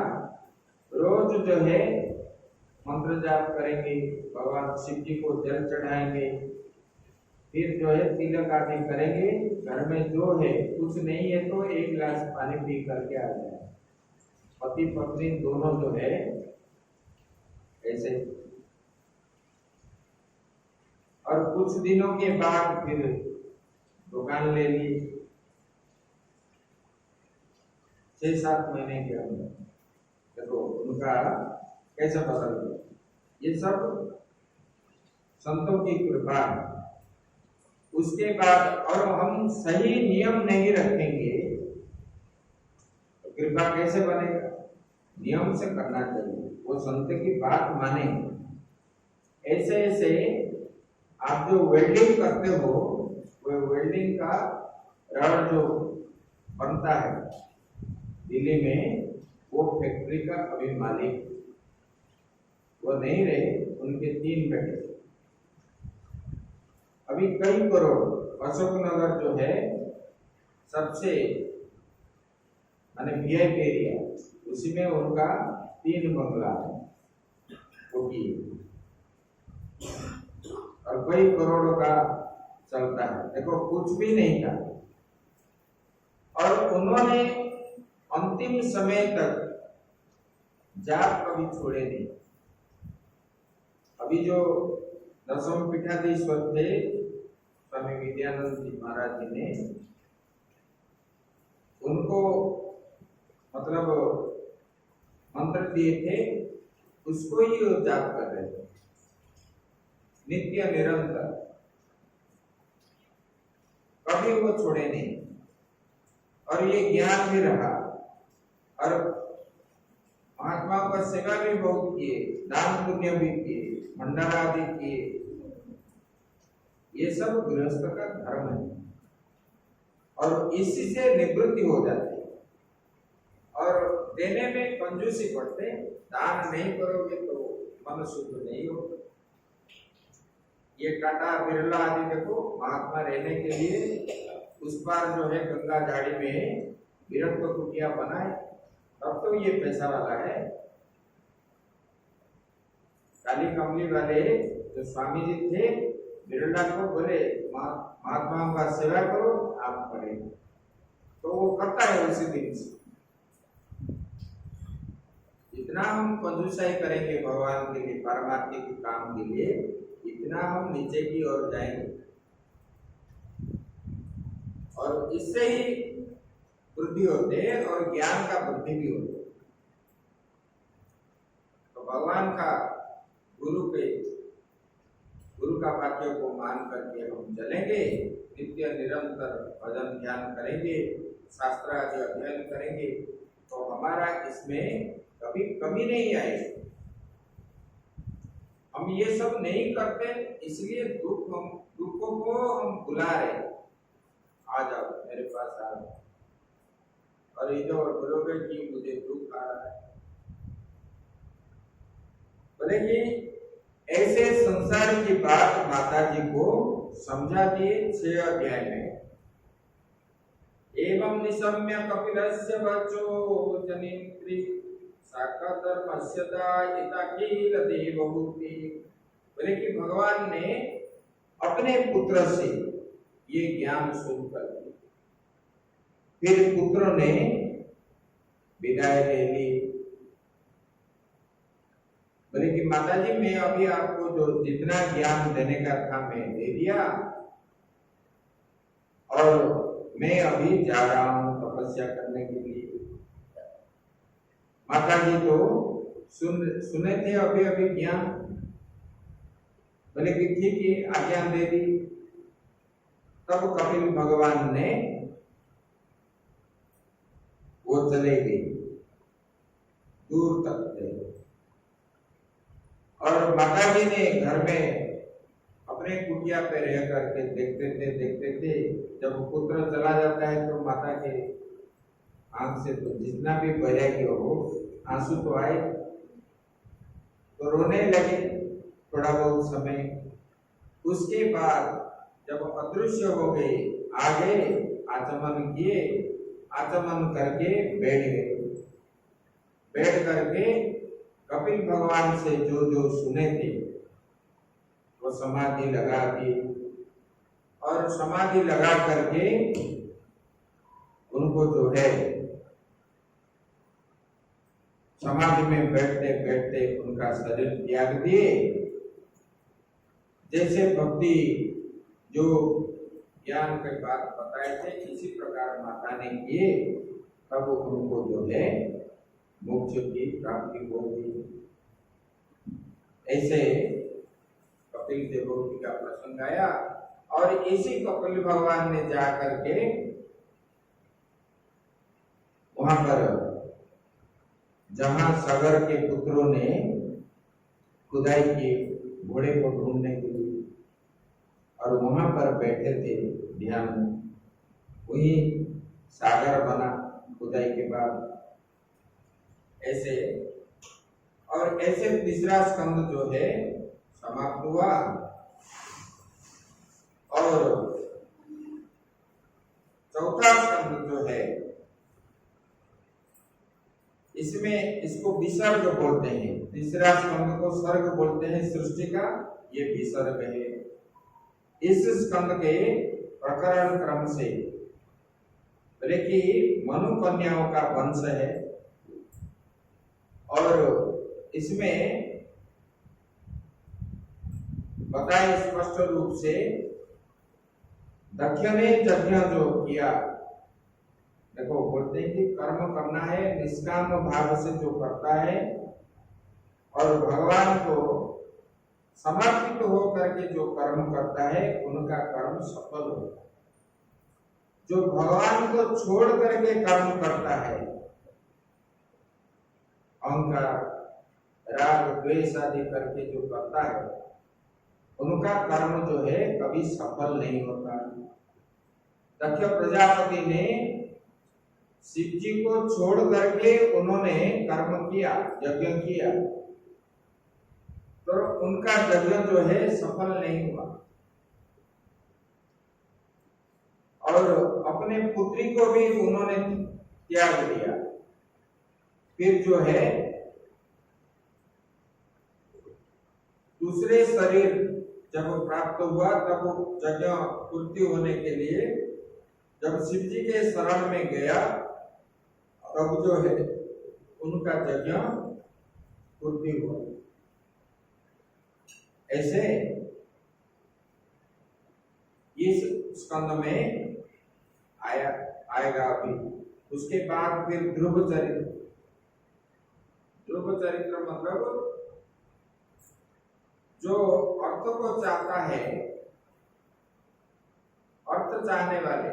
S1: रोज जो है मंत्र जाप करेंगे, भगवान शिव जी को जल चढ़ाएंगे, फिर जो है तिलक आदि करेंगे। घर में जो है, कुछ नहीं है तो 1 गिलास पानी पी करके आ जाए। पति पत्नी दोनों जो है ऐसे। और कुछ दिनों के बाद फिर दुकान ले ली। 6-7 महीने के अंदर देखो उनका कैसे बदल गया। ये सब संतों की कृपा है। उसके बाद और हम सही नियम नहीं रखेंगे तो कृपा कैसे बनेगा। नियम से करना चाहिए, वो संत की बात माने। ऐसे ऐसे आप जो वेल्डिंग करते हो, वो वेल्डिंग का रॉड जो बनता है दिल्ली में, वो फैक्ट्री का अभी मालिक वो नहीं रहे, उनके 3 बेटे। अभी कई करोड़, अशोकनगर जो है सबसे माने वीआईपी एरिया, उसी में उनका 3 बंगला है, वो की और कई करोड़ों का चलता है। देखो कुछ भी नहीं था, और उन्होंने अंतिम समय तक जाप कभी छोड़े नहीं। अभी जो 10वें पीठाधीश्वर थे स्वामी विद्यानंद जी महाराज जी ने, उनको मतलब मंत्र दिए थे, उसको ही जाप कर रहे थे नित्य निरंतर। कभी वो छोड़े नहीं, और ये ज्ञान भी रहा। और महात्माओं का सेवा भी बहुत किए, दान पुण्य भी किए, भंडारा आदि किए। ये सब गृहस्थ का धर्म है, और इसी से निवृत्ति हो जाती है। और देने में कंजूसी पड़ते, दान नहीं करोगे तो मन शुद्ध नहीं होगा। ये टाटा बिरला आदि देखो, महात्मा रहने के लिए उस बार जो है गंगा झाड़ी में विरक्त कुटिया बनाए, तब तो ये पैसा वाला है। काली कमली वाले जो स्वामी जी थे, बिरला को बोले महात्माओं का सेवा करो, आप पढ़े, तो वो करता है उसी दिन से। जितना हम कंजूसाई करेंगे भगवान के लिए, पारमार्थिक काम के लिए, इतना हम नीचे की ओर जाएंगे, और इससे ही वृद्धि होते हैं और ज्ञान का वृद्धि भी होता है। तो भगवान का गुरु का वाक्य को मान करके हम चलेंगे, नित्य निरंतर भजन ध्यान करेंगे, शास्त्र आदि अध्ययन करेंगे, तो हमारा इसमें कभी कमी नहीं आएगी। हम ये सब नहीं करते, इसलिए दुखों को हम बुला रहे, आ जाओ मेरे पास आ जाओ, और इधर बोलोगे कि मुझे दुख आ रहा है। बोले कि ऐसे संसार की बात माता जी को समझा दिए 6 अध्याय में। एवं निशम्य कपिलस्य वचो जनित्री साकधर्मस्यता इताकील देवहूति। बोले कि भगवान ने अपने पुत्र से ये ज्ञान सुनकर, फिर पुत्र ने विदाई ले ली। बोले कि माता जी, मैं अभी आपको जो जितना ज्ञान देने का था मैं दे दिया, और मैं अभी जा रहा हूं तपस्या करने के लिए। माता जी तो सुने थे अभी अभी ज्ञान। बोले कि ठीक है, आज्ञा दे दी। तब कपिल भगवान ने वो चले गए दूर तक थे, और माता जी ने घर में अपने कुटिया पे रह करके देखते थे। जब पुत्र चला जाता है तो माता के आंख से तो जितना भी बहरागी हो, आंसू तो आए, तो रोने लगे थोड़ा बहुत समय। उसके बाद जब अदृश्य हो गए, आ गए, आचमन किए, आचमन करके बैठ गए। बैठ करके कपिल भगवान से जो जो सुने थे वो समाधि लगा दी, और समाधि लगा करके उनको जो है समाधि में बैठते बैठते उनका शरीर त्याग दिए। जैसे भक्ति जो ज्ञान के बात बताए थे, इसी प्रकार माता ने किए, तब उनको जो है मोक्ष की प्राप्ति होगी। ऐसे कपिल देवहूति का प्रसंग आया, और इसी कपिल भगवान ने जा करके वहां पर जहां सागर के पुत्रों ने खुदाई की घोड़े को ढूंढने के लिए, और वहां पर बैठे थे ध्यान में, वही सागर बना खुदाई के बाद। ऐसे और ऐसे तीसरा स्कंद जो है समाप्त हुआ, और चौथा स्कंद जो है इसमें इसको विसर्ग बोलते हैं। तीसरा स्कंद को सर्ग बोलते हैं सृष्टि का, ये विसर्ग है। इस स्कंद के प्रकरण क्रम से बोले कि मनु कन्याओं का वंश है, और इसमें बताए स्पष्ट रूप से दक्ष ने यज्ञ जो किया, देखो बोलते हैं कि कर्म करना है निष्काम भाव से जो करता है, और भगवान को समर्पित होकर के जो कर्म करता है, उनका कर्म सफल होता है। जो भगवान को छोड़ करके कर्म करता है, अहंकार, राग, द्वेष आदि करके जो करता है, उनका कर्म जो है कभी सफल नहीं होता। दक्ष प्रजापति ने शिव जी को छोड़ करके उन्होंने कर्म किया, यज्ञ किया, तो उनका यज्ञ जो है सफल नहीं हुआ और अपने पुत्री को भी उन्होंने त्याग दिया। फिर जो है दूसरे शरीर जब प्राप्त हुआ, तब यज्ञ पूर्ति होने के लिए जब शिव जी के शरण में गया, तब जो है उनका यज्ञ पूर्ति हुआ। ऐसे इस स्कंद में आएगा अभी। उसके बाद फिर ध्रुव चरित्र। ध्रुव चरित्र मतलब जो अर्थ को चाहता है, अर्थ चाहने वाले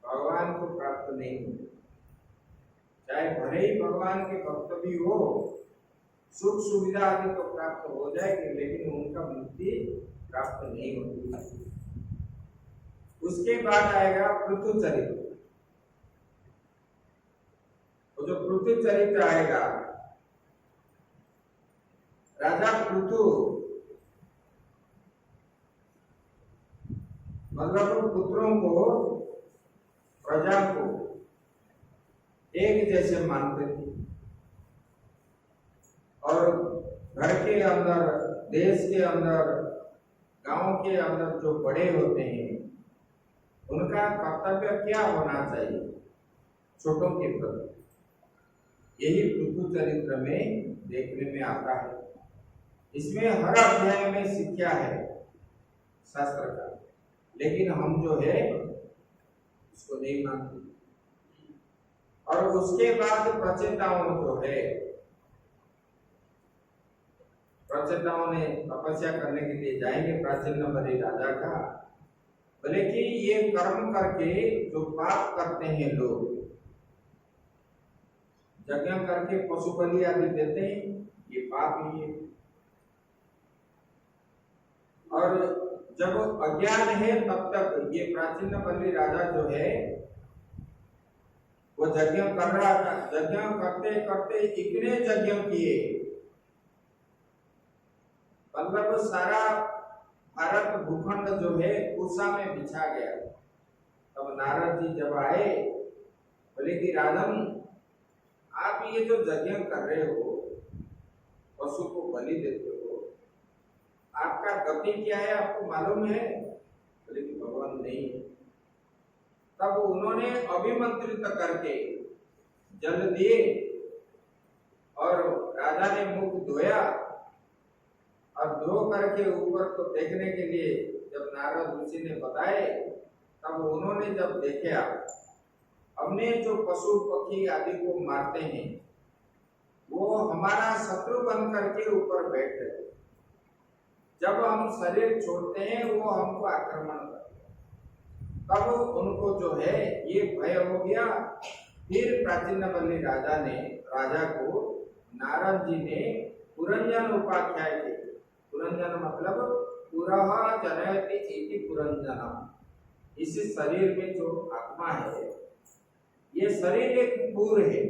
S1: भगवान को प्राप्त नहीं होते, चाहे भले ही भगवान के भक्त भी हो, सुख सुविधा आदि तो प्राप्त हो जाएगी, लेकिन उनका मुक्ति प्राप्त नहीं होती। उसके बाद आएगा पृथु चरित्र। वो जो पृथु चरित्र आएगा, राजा पृथु मतलब पुत्रों को, प्रजा को एक जैसे मानते थे और घर के अंदर, देश के अंदर, गांव के अंदर जो बड़े होते हैं, उनका कर्तव्य क्या होना चाहिए छोटों के प्रति, यही पृथु चरित्र में देखने में आता है। इसमें हर अध्याय में शिक्षा है शास्त्र का, लेकिन हम जो है उसको नहीं मानते। और उसके बाद प्रचेताओं जो है, प्रचेताओं ने तपस्या करने के लिए जाएंगे प्राचीन वाले राजा का, बोले कि ये कर्म करके जो पाप करते हैं लोग, यज्ञ करके पशु बलि आदि देते हैं, ये पाप ही है। और जब अज्ञान है तब तक ये प्राचीन बलि राजा जो है वो यज्ञ कर रहा था। यज्ञ करते करते इतने यज्ञ किए, मतलब सारा भारत भूखंड जो है उषा में बिछा गया। तब नारद जी जब आए, बोले कि राजन, आप ये जो यज्ञ कर रहे हो, पशु को बलि देते हो, आपका गति क्या है, आपको मालूम है? बोले कि भगवान नहीं। तब उन्होंने अभिमंत्रित करके जल दिए और राजा ने मुख धोया और धो करके ऊपर को देखने के लिए जब नारद ऋषि ने बताए, तब उन्होंने जब देखा, हमने जो पशु पक्षी आदि को मारते हैं वो हमारा शत्रु बन करके ऊपर बैठ गए, जब हम शरीर छोड़ते हैं वो हमको आक्रमण करते हैं। तब उनको जो है ये भय हो गया। फिर प्राचीन बलि राजा को नारद जी ने पुरंजन उपाख्याय दी। पुरंजन मतलब पुरः जनयति इति पुरंजन। इस शरीर में जो आत्मा है, ये शरीर एक पुर है,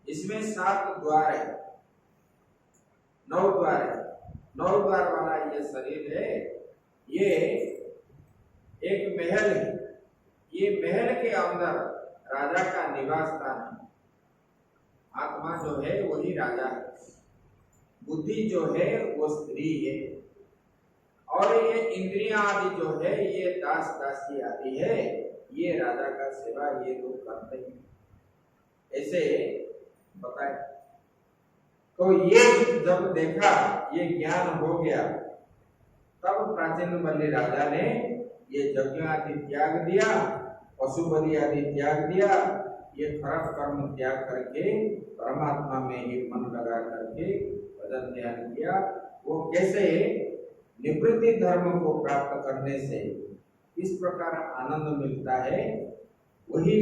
S1: इसमें 7 द्वार है, 9 द्वार है। 9 द्वार वाला ये शरीर है, ये एक महल है। ये महल के अंदर राजा का निवास स्थान है। आत्मा जो है वही राजा है, बुद्धि जो है वो स्त्री है, और ये इंद्रियां आदि जो है ये दास दासी आदि है, ये राजा का सेवा ये लोग करते हैं, ऐसे बताए। तो ये जब देखा, ये ज्ञान हो गया, तब प्राचीन बलि राजा ने ये यज्ञ आदि त्याग दिया, पशु बलि आदि त्याग दिया, ये खराब कर्म त्याग करके परमात्मा में ही मन लगा करके भजन ध्यान किया। वो कैसे? निवृत्ति धर्म को प्राप्त करने से इस प्रकार आनंद मिलता है, वही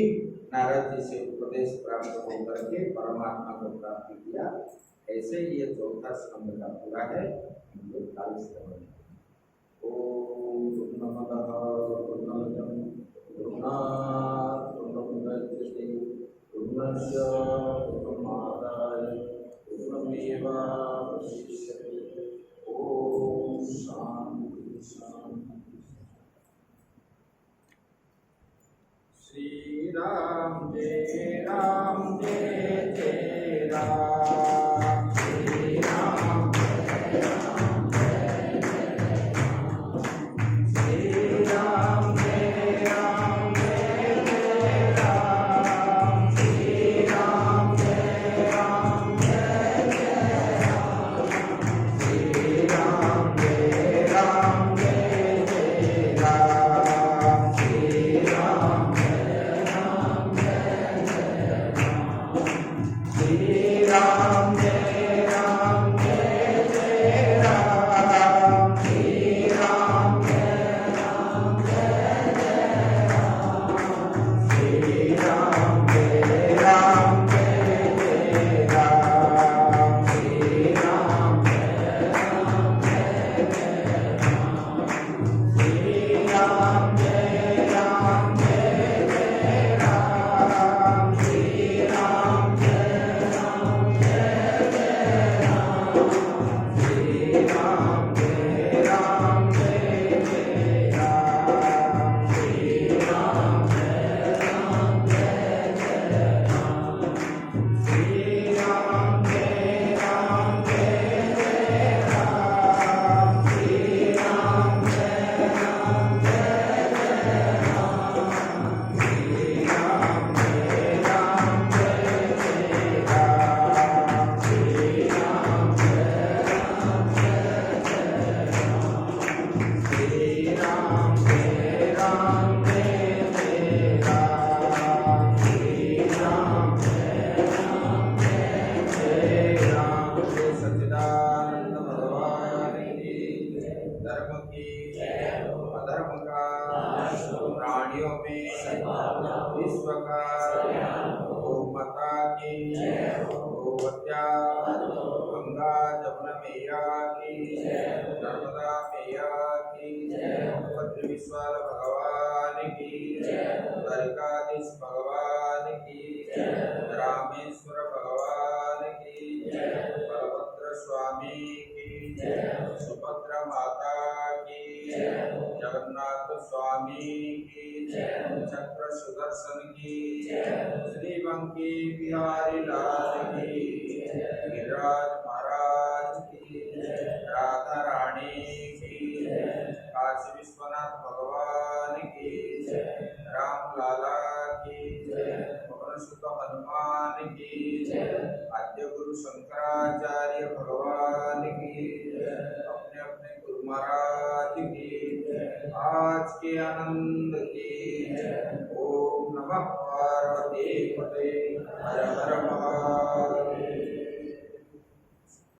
S1: नारद जी से उपदेश प्राप्त होकर के परमात्मा को प्राप्त किया। ऐसे ये चौथा स्कंद का पूरा है। ओम पूर्णमदः पूर्णमिदं पूर्णात् पूर्णमुदच्यते पूर्णस्य पूर्णमादाय पूर्णमेवावशिष्यते। ओम शांति शांति। श्री राम जय जय राम। श्री राम जय श्री राम जय राम। श्री राम जय राम। श्री राम जय राम श्री राम श्री राम जय राम श्री राम जय राम श्री राम जय राम श्री राम विश्व का गोमाता की गोवत्या गंगा जमुना मैया की नर्मदा मैया की भद्र विश्वाल भगवान की द्वारिकाधीश भगवान की रामेश्वर भगवान की बलभद्र स्वामी की सुभद्रा माता की जगन्नाथ स्वामी की चक्र सुदर्शन की श्रीबंकी बिहारी लाल की गिरिराज महाराज की राधा रानी की काशी विश्वनाथ भगवान की राम लाला की पवन सुत हनुमान की आद्य गुरु शंकराचार्य भगवान की अपने अपने गुरु महाराज की आज के आनंद की। ओम नमः पार्वती पते हर